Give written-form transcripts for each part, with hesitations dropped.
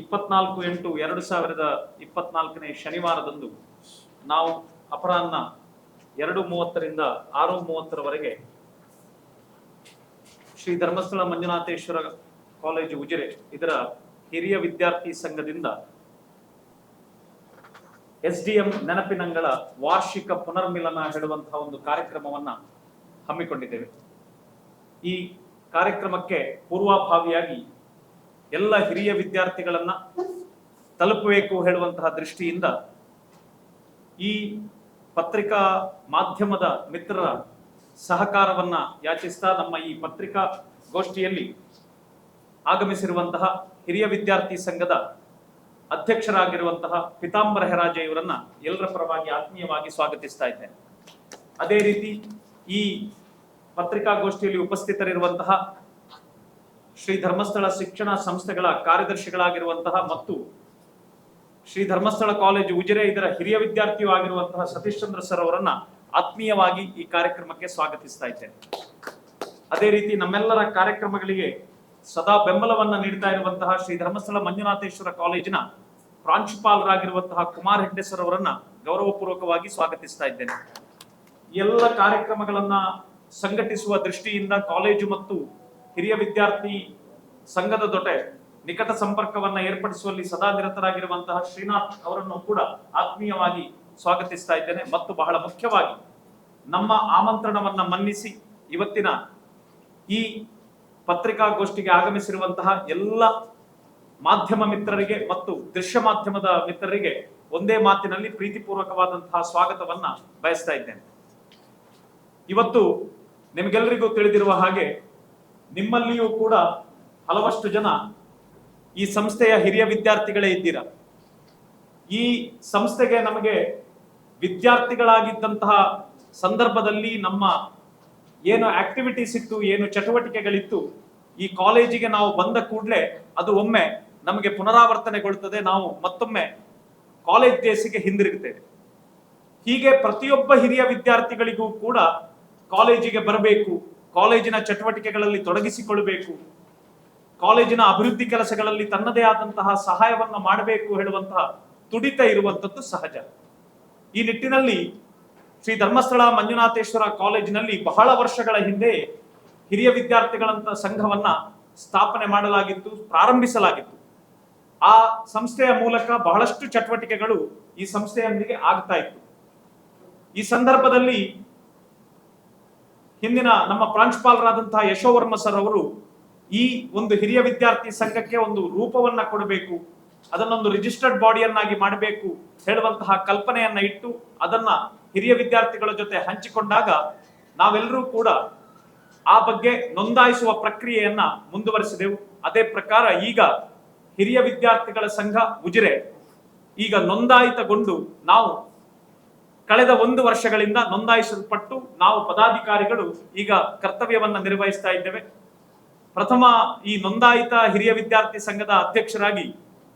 24/8/2024 ಶನಿವಾರದಂದು ನಾವು ಅಪರಾಹ್ನ 2:30ರಿಂದ 6:30ರವರೆಗೆ ಶ್ರೀ ಧರ್ಮಸ್ಥಳ ಮಂಜುನಾಥೇಶ್ವರ ಕಾಲೇಜು ಉಜಿರೆ ಇದರ ಹಿರಿಯ ವಿದ್ಯಾರ್ಥಿ ಸಂಘದಿಂದ SDM ನೆನಪಿನಂಗಳ ವಾರ್ಷಿಕ ಪುನರ್ಮಿಲನ ಹೇಳುವಂತಹ ಒಂದು ಕಾರ್ಯಕ್ರಮವನ್ನ ಹಮ್ಮಿಕೊಂಡಿದ್ದೇವೆ. ಈ ಕಾರ್ಯಕ್ರಮಕ್ಕೆ ಪೂರ್ವಭಾವಿಯಾಗಿ ಎಲ್ಲ ಹಿರಿಯ ವಿದ್ಯಾರ್ಥಿಗಳನ್ನ ತಲುಪಬೇಕು ಹೇಳುವಂತಹ ದೃಷ್ಟಿಯಿಂದ ಈ ಪತ್ರಿಕಾ ಮಾಧ್ಯಮದ ಮಿತ್ರರ ಸಹಕಾರವನ್ನ ಯಾಚಿಸ್ತಾ ನಮ್ಮ ಈ ಪತ್ರಿಕಾ ಗೋಷ್ಠಿಯಲ್ಲಿ ಆಗಮಿಸಿರುವಂತಹ ಹಿರಿಯ ವಿದ್ಯಾರ್ಥಿ ಸಂಘದ ಅಧ್ಯಕ್ಷರಾಗಿರುವಂತಹ ಪಿತಾಂಬರ ಹೆರಾಜೆ ಇವರನ್ನ ಎಲ್ಲರ ಪರವಾಗಿ ಆತ್ಮೀಯವಾಗಿ ಸ್ವಾಗತಿಸ್ತಾ ಇದ್ದೇನೆ. ಅದೇ ರೀತಿ ಈ ಪತ್ರಿಕಾಗೋಷ್ಠಿಯಲ್ಲಿ ಉಪಸ್ಥಿತರಿರುವಂತಹ ಶ್ರೀ ಧರ್ಮಸ್ಥಳ ಶಿಕ್ಷಣ ಸಂಸ್ಥೆಗಳ ಕಾರ್ಯದರ್ಶಿಗಳಾಗಿರುವಂತಹ ಮತ್ತು ಶ್ರೀ ಧರ್ಮಸ್ಥಳ ಕಾಲೇಜು ಉಜಿರೆ ಇದರ ಹಿರಿಯ ವಿದ್ಯಾರ್ಥಿಯೂ ಆಗಿರುವಂತಹ ಸತೀಶ್ ಚಂದ್ರ ಸರ್ ಅವರನ್ನ ಆತ್ಮೀಯವಾಗಿ ಈ ಕಾರ್ಯಕ್ರಮಕ್ಕೆ ಸ್ವಾಗತಿಸ್ತಾ ಇದ್ದೇನೆ. ಅದೇ ರೀತಿ ನಮ್ಮೆಲ್ಲರ ಕಾರ್ಯಕ್ರಮಗಳಿಗೆ ಸದಾ ಬೆಂಬಲವನ್ನ ನೀಡ್ತಾ ಇರುವಂತಹ ಶ್ರೀ ಧರ್ಮಸ್ಥಳ ಮಂಜುನಾಥೇಶ್ವರ ಕಾಲೇಜಿನ ಪ್ರಾಂಶುಪಾಲರಾಗಿರುವಂತಹ ಕುಮಾರ್ ಹೆಗ್ಡೆ ಸರ್ ಅವರನ್ನ ಗೌರವಪೂರ್ವಕವಾಗಿ ಸ್ವಾಗತಿಸ್ತಾ ಇದ್ದೇನೆ. ಎಲ್ಲ ಕಾರ್ಯಕ್ರಮಗಳನ್ನ ಸಂಘಟಿಸುವ ದೃಷ್ಟಿಯಿಂದ ಕಾಲೇಜು ಮತ್ತು ಹಿರಿಯ ವಿದ್ಯಾರ್ಥಿ ಸಂಘದ ಜೊತೆ ನಿಕಟ ಸಂಪರ್ಕವನ್ನ ಏರ್ಪಡಿಸುವಲ್ಲಿ ಸದಾ ನಿರತರಾಗಿರುವಂತಹ ಶ್ರೀನಾಥ್ ಅವರನ್ನು ಕೂಡ ಆತ್ಮೀಯವಾಗಿ ಸ್ವಾಗತಿಸ್ತಾ ಇದ್ದೇನೆ. ಮತ್ತು ಬಹಳ ಮುಖ್ಯವಾಗಿ ನಮ್ಮ ಆಮಂತ್ರಣವನ್ನ ಮನ್ನಿಸಿ ಇವತ್ತಿನ ಈ ಪತ್ರಿಕಾಗೋಷ್ಠಿಗೆ ಆಗಮಿಸಿರುವಂತಹ ಎಲ್ಲ ಮಾಧ್ಯಮ ಮಿತ್ರರಿಗೆ ಮತ್ತು ದೃಶ್ಯ ಮಾಧ್ಯಮದ ಮಿತ್ರರಿಗೆ ಒಂದೇ ಮಾತಿನಲ್ಲಿ ಪ್ರೀತಿಪೂರ್ವಕವಾದಂತಹ ಸ್ವಾಗತವನ್ನ ಬಯಸ್ತಾ ಇದ್ದೇನೆ. ಇವತ್ತು ನಿಮಗೆಲ್ಲರಿಗೂ ತಿಳಿದಿರುವ ಹಾಗೆ ನಿಮ್ಮಲ್ಲಿಯೂ ಕೂಡ ಹಲವಷ್ಟು ಜನ ಈ ಸಂಸ್ಥೆಯ ಹಿರಿಯ ವಿದ್ಯಾರ್ಥಿಗಳೇ ಇದ್ದೀರಾ. ಈ ಸಂಸ್ಥೆಗೆ ನಮಗೆ ವಿದ್ಯಾರ್ಥಿಗಳಾಗಿದ್ದಂತಹ ಸಂದರ್ಭದಲ್ಲಿ ನಮ್ಮ ಏನು ಆಕ್ಟಿವಿಟೀಸ್ ಇತ್ತು, ಏನು ಚಟುವಟಿಕೆಗಳಿತ್ತು, ಈ ಕಾಲೇಜಿಗೆ ನಾವು ಬಂದ ಕೂಡಲೇ ಅದು ಒಮ್ಮೆ ನಮಗೆ ಪುನರಾವರ್ತನೆಗೊಳ್ಳುತ್ತದೆ. ನಾವು ಮತ್ತೊಮ್ಮೆ ಕಾಲೇಜ್ ಡೇಸಿಗೆ ಹಿಂದಿರುಗುತ್ತೇವೆ. ಹೀಗೆ ಪ್ರತಿಯೊಬ್ಬ ಹಿರಿಯ ವಿದ್ಯಾರ್ಥಿಗಳಿಗೂ ಕೂಡ ಕಾಲೇಜಿಗೆ ಬರಬೇಕು, ಕಾಲೇಜಿನ ಚಟುವಟಿಕೆಗಳಲ್ಲಿ ತೊಡಗಿಸಿಕೊಳ್ಳಬೇಕು, ಕಾಲೇಜಿನ ಅಭಿವೃದ್ಧಿ ಕೆಲಸಗಳಲ್ಲಿ ತನ್ನದೇ ಆದಂತಹ ಸಹಾಯವನ್ನ ಮಾಡಬೇಕು ಹೇಳುವಂತಹ ತುಡಿತ ಇರುವಂತದ್ದು ಸಹಜ. ಈ ನಿಟ್ಟಿನಲ್ಲಿ ಶ್ರೀ ಧರ್ಮಸ್ಥಳ ಮಂಜುನಾಥೇಶ್ವರ ಕಾಲೇಜಿನಲ್ಲಿ ಬಹಳ ವರ್ಷಗಳ ಹಿಂದೆ ಹಿರಿಯ ವಿದ್ಯಾರ್ಥಿಗಳಂತ ಸಂಘವನ್ನ ಸ್ಥಾಪನೆ ಮಾಡಲಾಗಿತ್ತು, ಪ್ರಾರಂಭಿಸಲಾಗಿತ್ತು. ಆ ಸಂಸ್ಥೆಯ ಮೂಲಕ ಬಹಳಷ್ಟು ಚಟುವಟಿಕೆಗಳು ಈ ಸಂಸ್ಥೆಯೊಂದಿಗೆ ಆಗ್ತಾ ಇತ್ತು. ಈ ಸಂದರ್ಭದಲ್ಲಿ ಹಿಂದಿನ ನಮ್ಮ ಪ್ರಾಂಶುಪಾಲರಾದಂತಹ ಯಶೋವರ್ಮ ಸರ್ ಅವರು ಈ ಒಂದು ಹಿರಿಯ ವಿದ್ಯಾರ್ಥಿ ಸಂಘಕ್ಕೆ ಒಂದು ರೂಪವನ್ನ ಕೊಡಬೇಕು, ಅದನ್ನೊಂದು ರಿಜಿಸ್ಟರ್ಡ್ ಬಾಡಿಯನ್ನಾಗಿ ಮಾಡಬೇಕು ಹೇಳುವಂತಹ ಕಲ್ಪನೆಯನ್ನ ಇಟ್ಟು ಅದನ್ನ ಹಿರಿಯ ವಿದ್ಯಾರ್ಥಿಗಳ ಜೊತೆ ಹಂಚಿಕೊಂಡಾಗ ನಾವೆಲ್ಲರೂ ಕೂಡ ಆ ಬಗ್ಗೆ ನೋಂದಾಯಿಸುವ ಪ್ರಕ್ರಿಯೆಯನ್ನ ಮುಂದುವರಿಸಿದೆವು. ಅದೇ ಪ್ರಕಾರ ಈಗ ಹಿರಿಯ ವಿದ್ಯಾರ್ಥಿಗಳ ಸಂಘ ಉಜಿರೆ ಈಗ ನೋಂದಾಯಿತಗೊಂಡು ನಾವು ಕಳೆದ 1 ವರ್ಷಗಳಿಂದ ನೋಂದಾಯಿಸಲ್ಪಟ್ಟು ನಾವು ಪದಾಧಿಕಾರಿಗಳು ಈಗ ಕರ್ತವ್ಯವನ್ನ ನಿರ್ವಹಿಸ್ತಾ ಇದ್ದೇವೆ. ಪ್ರಥಮ ಈ ನೋಂದಾಯಿತ ಹಿರಿಯ ವಿದ್ಯಾರ್ಥಿ ಸಂಘದ ಅಧ್ಯಕ್ಷರಾಗಿ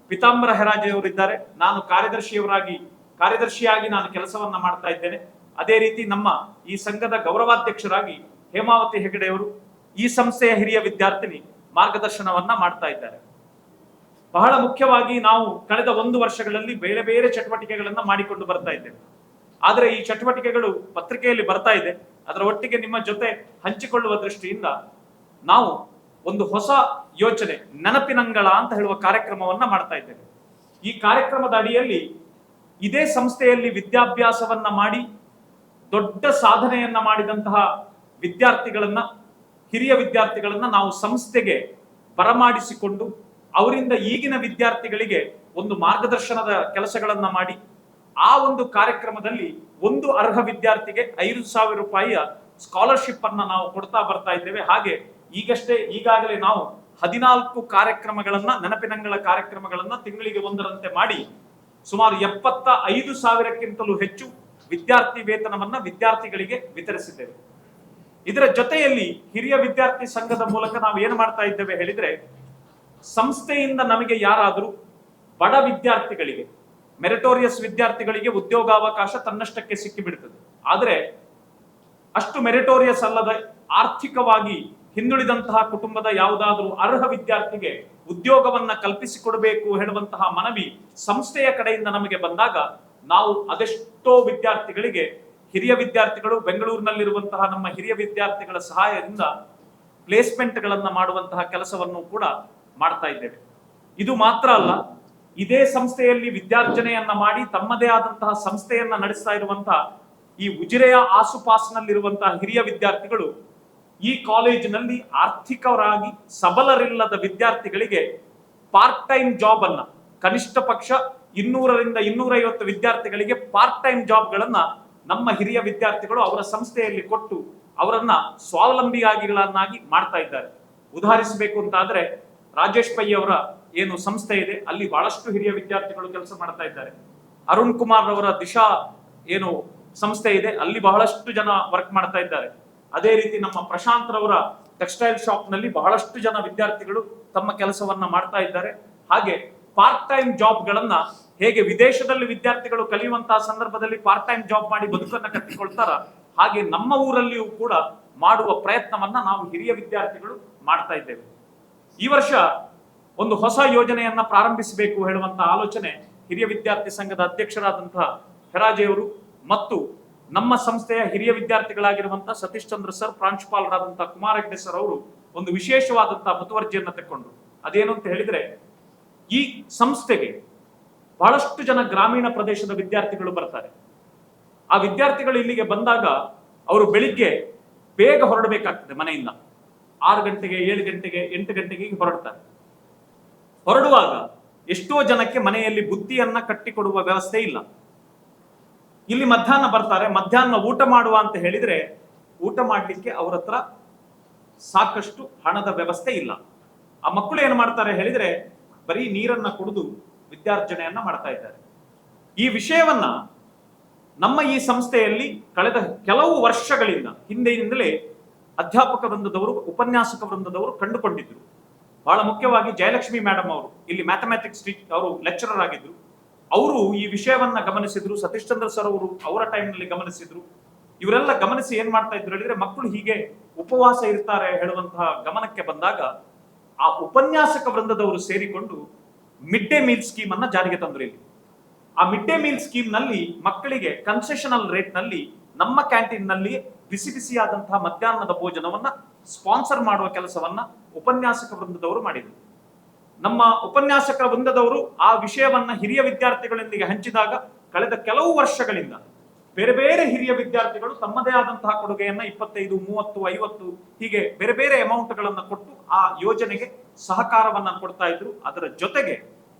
ಪಿತಾಂಬರ ಹೆರಾಜೆ ಅವರಿದ್ದಾರೆ. ನಾನು ಕಾರ್ಯದರ್ಶಿಯಾಗಿ ನಾನು ಕೆಲಸವನ್ನ ಮಾಡ್ತಾ ಇದ್ದೇನೆ. ಅದೇ ರೀತಿ ನಮ್ಮ ಈ ಸಂಘದ ಗೌರವಾಧ್ಯಕ್ಷರಾಗಿ ಹೇಮಾವತಿ ಹೆಗಡೆ ಅವರು ಈ ಸಂಸ್ಥೆಯ ಹಿರಿಯ ವಿದ್ಯಾರ್ಥಿನಿ ಮಾರ್ಗದರ್ಶನವನ್ನ ಮಾಡ್ತಾ ಇದ್ದಾರೆ. ಬಹಳ ಮುಖ್ಯವಾಗಿ ನಾವು ಕಳೆದ 1 ವರ್ಷಗಳಲ್ಲಿ ಬೇರೆ ಬೇರೆ ಚಟುವಟಿಕೆಗಳನ್ನ ಮಾಡಿಕೊಂಡು ಬರ್ತಾ ಇದ್ದೇವೆ. ಆದರೆ ಈ ಚಟುವಟಿಕೆಗಳು ಪತ್ರಿಕೆಯಲ್ಲಿ ಬರ್ತಾ ಇದೆ, ಅದರ ಒಟ್ಟಿಗೆ ನಿಮ್ಮ ಜೊತೆ ಹಂಚಿಕೊಳ್ಳುವ ದೃಷ್ಟಿಯಿಂದ ನಾವು ಒಂದು ಹೊಸ ಯೋಚನೆ ನೆನಪಿನಂಗಳ ಅಂತ ಹೇಳುವ ಕಾರ್ಯಕ್ರಮವನ್ನ ಮಾಡ್ತಾ ಇದ್ದೇವೆ. ಈ ಕಾರ್ಯಕ್ರಮದ ಅಡಿಯಲ್ಲಿ ಇದೇ ಸಂಸ್ಥೆಯಲ್ಲಿ ವಿದ್ಯಾಭ್ಯಾಸವನ್ನ ಮಾಡಿ ದೊಡ್ಡ ಸಾಧನೆಯನ್ನ ಮಾಡಿದಂತಹ ವಿದ್ಯಾರ್ಥಿಗಳನ್ನ, ಹಿರಿಯ ವಿದ್ಯಾರ್ಥಿಗಳನ್ನ ನಾವು ಸಂಸ್ಥೆಗೆ ಬರಮಾಡಿಸಿಕೊಂಡು ಅವರಿಂದ ಈಗಿನ ವಿದ್ಯಾರ್ಥಿಗಳಿಗೆ ಒಂದು ಮಾರ್ಗದರ್ಶನದ ಕೆಲಸಗಳನ್ನ ಮಾಡಿ ಆ ಒಂದು ಕಾರ್ಯಕ್ರಮದಲ್ಲಿ ಒಂದು ಅರ್ಹ ವಿದ್ಯಾರ್ಥಿಗೆ 5,000 ರೂಪಾಯಿಯ ಸ್ಕಾಲರ್ಶಿಪ್ ಅನ್ನ ನಾವು ಕೊಡ್ತಾ ಬರ್ತಾ ಇದ್ದೇವೆ. ಹಾಗೆ ಈಗಾಗಲೇ ನಾವು 14 ಕಾರ್ಯಕ್ರಮಗಳನ್ನ, ನೆನಪಿನಂಗಳ ಕಾರ್ಯಕ್ರಮಗಳನ್ನ ತಿಂಗಳಿಗೆ 1ರಂತೆ ಮಾಡಿ ಸುಮಾರು 75,000ಕ್ಕಿಂತಲೂ ಹೆಚ್ಚು ವಿದ್ಯಾರ್ಥಿ ವೇತನವನ್ನ ವಿದ್ಯಾರ್ಥಿಗಳಿಗೆ ವಿತರಿಸಿದ್ದೇವೆ. ಇದರ ಜೊತೆಯಲ್ಲಿ ಹಿರಿಯ ವಿದ್ಯಾರ್ಥಿ ಸಂಘದ ಮೂಲಕ ನಾವು ಏನು ಮಾಡ್ತಾ ಇದ್ದೇವೆ ಹೇಳಿದ್ರೆ, ಸಂಸ್ಥೆಯಿಂದ ನಮಗೆ ಯಾರಾದರೂ ಬಡ ವಿದ್ಯಾರ್ಥಿಗಳಿಗೆ, ಮೆರಿಟೋರಿಯಸ್ ವಿದ್ಯಾರ್ಥಿಗಳಿಗೆ ಉದ್ಯೋಗಾವಕಾಶ ತನ್ನಷ್ಟಕ್ಕೆ ಸಿಕ್ಕಿಬಿಡ್ತದೆ. ಆದರೆ ಅಷ್ಟು ಮೆರಿಟೋರಿಯಸ್ ಅಲ್ಲದ, ಆರ್ಥಿಕವಾಗಿ ಹಿಂದುಳಿದಂತಹ ಕುಟುಂಬದ ಯಾವುದಾದ್ರೂ ಅರ್ಹ ವಿದ್ಯಾರ್ಥಿಗೆ ಉದ್ಯೋಗವನ್ನ ಕಲ್ಪಿಸಿಕೊಡಬೇಕು ಹೇಳುವಂತಹ ಮನವಿ ಸಂಸ್ಥೆಯ ಕಡೆಯಿಂದ ನಮಗೆ ಬಂದಾಗ ನಾವು ಅದೆಷ್ಟೋ ವಿದ್ಯಾರ್ಥಿಗಳಿಗೆ, ಹಿರಿಯ ವಿದ್ಯಾರ್ಥಿಗಳು ಬೆಂಗಳೂರಿನಲ್ಲಿರುವಂತಹ ನಮ್ಮ ಹಿರಿಯ ವಿದ್ಯಾರ್ಥಿಗಳ ಸಹಾಯದಿಂದ ಪ್ಲೇಸ್ಮೆಂಟ್ಗಳನ್ನ ಮಾಡುವಂತಹ ಕೆಲಸವನ್ನು ಕೂಡ ಮಾಡ್ತಾ ಇದ್ದೇವೆ. ಇದು ಮಾತ್ರ ಅಲ್ಲ, ಇದೇ ಸಂಸ್ಥೆಯಲ್ಲಿ ವಿದ್ಯಾರ್ಜನೆಯನ್ನ ಮಾಡಿ ತಮ್ಮದೇ ಆದಂತಹ ಸಂಸ್ಥೆಯನ್ನ ನಡೆಸ್ತಾ ಇರುವಂತಹ ಈ ಉಜಿರೆಯ ಆಸುಪಾಸಿನಲ್ಲಿರುವಂತಹ ಹಿರಿಯ ವಿದ್ಯಾರ್ಥಿಗಳು ಈ ಕಾಲೇಜಿನಲ್ಲಿ ಆರ್ಥಿಕರಾಗಿ ಸಬಲರಿಲ್ಲದ ವಿದ್ಯಾರ್ಥಿಗಳಿಗೆ ಪಾರ್ಟ್ ಟೈಮ್ ಜಾಬ್ ಅನ್ನ, ಕನಿಷ್ಠ ಪಕ್ಷ 200ರಿಂದ 250 ವಿದ್ಯಾರ್ಥಿಗಳಿಗೆ ಪಾರ್ಟ್ ಟೈಮ್ ಜಾಬ್ಗಳನ್ನ ನಮ್ಮ ಹಿರಿಯ ವಿದ್ಯಾರ್ಥಿಗಳು ಅವರ ಸಂಸ್ಥೆಯಲ್ಲಿ ಕೊಟ್ಟು ಅವರನ್ನ ಸ್ವಾವಲಂಬಿಗಳನ್ನಾಗಿ ಮಾಡ್ತಾ ಇದ್ದಾರೆ. ಉದಾಹರಿಸಬೇಕು ಅಂತಾದ್ರೆ ರಾಜೇಶ್ ಪೈ ಅವರ ಏನು ಸಂಸ್ಥೆ ಇದೆ ಅಲ್ಲಿ ಬಹಳಷ್ಟು ಹಿರಿಯ ವಿದ್ಯಾರ್ಥಿಗಳು ಕೆಲಸ ಮಾಡ್ತಾ ಇದ್ದಾರೆ. ಅರುಣ್ ಕುಮಾರ್ ಅವರ ದಿಶಾ ಏನು ಸಂಸ್ಥೆ ಇದೆ ಅಲ್ಲಿ ಬಹಳಷ್ಟು ಜನ ವರ್ಕ್ ಮಾಡ್ತಾ ಇದ್ದಾರೆ. ಅದೇ ರೀತಿ ನಮ್ಮ ಪ್ರಶಾಂತ್ ರವರ ಟೆಕ್ಸ್ಟೈಲ್ ಶಾಪ್ ನಲ್ಲಿ ಬಹಳಷ್ಟು ಜನ ವಿದ್ಯಾರ್ಥಿಗಳು ತಮ್ಮ ಕೆಲಸವನ್ನ ಮಾಡ್ತಾ ಇದ್ದಾರೆ. ಹಾಗೆ ಪಾರ್ಟ್ ಟೈಮ್ ಜಾಬ್ ಗಳನ್ನ ಹೇಗೆ ವಿದೇಶದಲ್ಲಿ ವಿದ್ಯಾರ್ಥಿಗಳು ಕಲಿಯುವಂತಹ ಸಂದರ್ಭದಲ್ಲಿ ಪಾರ್ಟ್ ಟೈಮ್ ಜಾಬ್ ಮಾಡಿ ಬದುಕನ್ನ ಕಟ್ಟಿಕೊಳ್ತಾರ, ಹಾಗೆ ನಮ್ಮ ಊರಲ್ಲಿಯೂ ಕೂಡ ಮಾಡುವ ಪ್ರಯತ್ನವನ್ನ ನಾವು ಹಿರಿಯ ವಿದ್ಯಾರ್ಥಿಗಳು ಮಾಡ್ತಾ ಇದ್ದೇವೆ. ಈ ವರ್ಷ ಒಂದು ಹೊಸ ಯೋಜನೆಯನ್ನ ಪ್ರಾರಂಭಿಸಬೇಕು ಹೇಳುವಂತಹ ಆಲೋಚನೆ ಹಿರಿಯ ವಿದ್ಯಾರ್ಥಿ ಸಂಘದ ಅಧ್ಯಕ್ಷರಾದಂತಹ ಹೆರಾಜೆಯವರು ಮತ್ತು ನಮ್ಮ ಸಂಸ್ಥೆಯ ಹಿರಿಯ ವಿದ್ಯಾರ್ಥಿಗಳಾಗಿರುವಂತಹ ಸತೀಶ್ ಚಂದ್ರ ಸರ್, ಪ್ರಾಂಶುಪಾಲರಾದಂತಹ ಕುಮಾರ್ ಹೆಗ್ಡೆ ಸರ್ ಅವರು ಒಂದು ವಿಶೇಷವಾದಂತಹ ಮುತುವರ್ಜಿಯನ್ನ ತೆಕ್ಕೊಂಡ್ರು. ಅದೇನು ಅಂತ ಹೇಳಿದ್ರೆ, ಈ ಸಂಸ್ಥೆಗೆ ಬಹಳಷ್ಟು ಜನ ಗ್ರಾಮೀಣ ಪ್ರದೇಶದ ವಿದ್ಯಾರ್ಥಿಗಳು ಬರ್ತಾರೆ. ಆ ವಿದ್ಯಾರ್ಥಿಗಳು ಇಲ್ಲಿಗೆ ಬಂದಾಗ ಅವರು ಬೆಳಿಗ್ಗೆ ಬೇಗ ಹೊರಡಬೇಕಾಗ್ತದೆ ಮನೆಯಿಂದ. 6 ಗಂಟೆಗೆ, 7 ಗಂಟೆಗೆ, 8 ಗಂಟೆಗೆ ಹೊರಡ್ತಾರೆ. ಹೊರಡುವಾಗ ಎಷ್ಟೋ ಜನಕ್ಕೆ ಮನೆಯಲ್ಲಿ ಬುತ್ತಿಯನ್ನ ಕಟ್ಟಿಕೊಡುವ ವ್ಯವಸ್ಥೆ ಇಲ್ಲ. ಇಲ್ಲಿ ಮಧ್ಯಾಹ್ನ ಬರ್ತಾರೆ, ಮಧ್ಯಾಹ್ನ ಊಟ ಮಾಡುವ ಅಂತ ಹೇಳಿದ್ರೆ ಊಟ ಮಾಡ್ಲಿಕ್ಕೆ ಅವ್ರ ಹತ್ರ ಸಾಕಷ್ಟು ಹಣದ ವ್ಯವಸ್ಥೆ ಇಲ್ಲ. ಆ ಮಕ್ಕಳು ಏನ್ ಮಾಡ್ತಾರೆ ಹೇಳಿದ್ರೆ ಬರೀ ನೀರನ್ನ ಕುಡಿದು ವಿದ್ಯಾರ್ಜನೆಯನ್ನ ಮಾಡ್ತಾ ಇದ್ದಾರೆ. ಈ ವಿಷಯವನ್ನ ನಮ್ಮ ಈ ಸಂಸ್ಥೆಯಲ್ಲಿ ಕಳೆದ ಕೆಲವು ವರ್ಷಗಳಿಂದ ಹಿಂದೆಯಿಂದಲೇ ಅಧ್ಯಾಪಕ ವೃಂದದವರು, ಉಪನ್ಯಾಸಕ ವೃಂದದವರು ಕಂಡುಕೊಂಡಿದ್ರು. ಬಹಳ ಮುಖ್ಯವಾಗಿ ಜಯಲಕ್ಷ್ಮಿ ಮೇಡಮ್ ಅವರು ಇಲ್ಲಿ ಮ್ಯಾಥಮೆಟಿಕ್ಸ್ ಅವರು ಲೆಕ್ಚರರ್ ಆಗಿದ್ರು. ಅವರು ಈ ವಿಷಯವನ್ನ ಗಮನಿಸಿದ್ರು. ಸತೀಶ್ ಚಂದ್ರ ಸರ್ ಅವರು ಅವರ ಟೈಮ್ನಲ್ಲಿ ಗಮನಿಸಿದ್ರು. ಇವರೆಲ್ಲ ಗಮನಿಸಿ ಏನ್ ಮಾಡ್ತಾ ಇದ್ರು ಹೇಳಿದ್ರೆ, ಮಕ್ಕಳು ಹೀಗೆ ಉಪವಾಸ ಇರ್ತಾರೆ ಹೇಳುವಂತಹ ಗಮನಕ್ಕೆ ಬಂದಾಗ ಆ ಉಪನ್ಯಾಸಕ ವೃಂದದವರು ಸೇರಿಕೊಂಡು ಮಿಡ್ ಡೇ ಮೀಲ್ ಸ್ಕೀಮ್ ಅನ್ನ ಜಾರಿಗೆ ತಂದ್ರು. ಇಲ್ಲಿ ಆ ಮಿಡ್ ಡೇ ಮೀಲ್ ಸ್ಕೀಮ್ ನಲ್ಲಿ ಮಕ್ಕಳಿಗೆ ಕನ್ಸೆಷನಲ್ ರೇಟ್ ನಲ್ಲಿ ನಮ್ಮ ಕ್ಯಾಂಟೀನ್ ನಲ್ಲಿ ಬಿಸಿ ಬಿಸಿಯಾದಂತಹ ಮಧ್ಯಾಹ್ನದ ಭೋಜನವನ್ನ ಸ್ಪಾನ್ಸರ್ ಮಾಡುವ ಕೆಲಸವನ್ನ ಉಪನ್ಯಾಸಕ ವೃಂದದವರು ಮಾಡಿದರು. ನಮ್ಮ ಉಪನ್ಯಾಸಕ ವೃಂದದವರು ಆ ವಿಷಯವನ್ನ ಹಿರಿಯ ವಿದ್ಯಾರ್ಥಿಗಳೊಂದಿಗೆ ಹಂಚಿದಾಗ ಕಳೆದ ಕೆಲವು ವರ್ಷಗಳಿಂದ ಬೇರೆ ಬೇರೆ ಹಿರಿಯ ವಿದ್ಯಾರ್ಥಿಗಳು ತಮ್ಮದೇ ಆದಂತಹ ಕೊಡುಗೆಯನ್ನ 25, 30, 50 ಹೀಗೆ ಬೇರೆ ಬೇರೆ ಅಮೌಂಟ್ ಗಳನ್ನ ಕೊಟ್ಟು ಆ ಯೋಜನೆಗೆ ಸಹಕಾರವನ್ನ ಕೊಡ್ತಾ ಇದ್ರು. ಅದರ ಜೊತೆಗೆ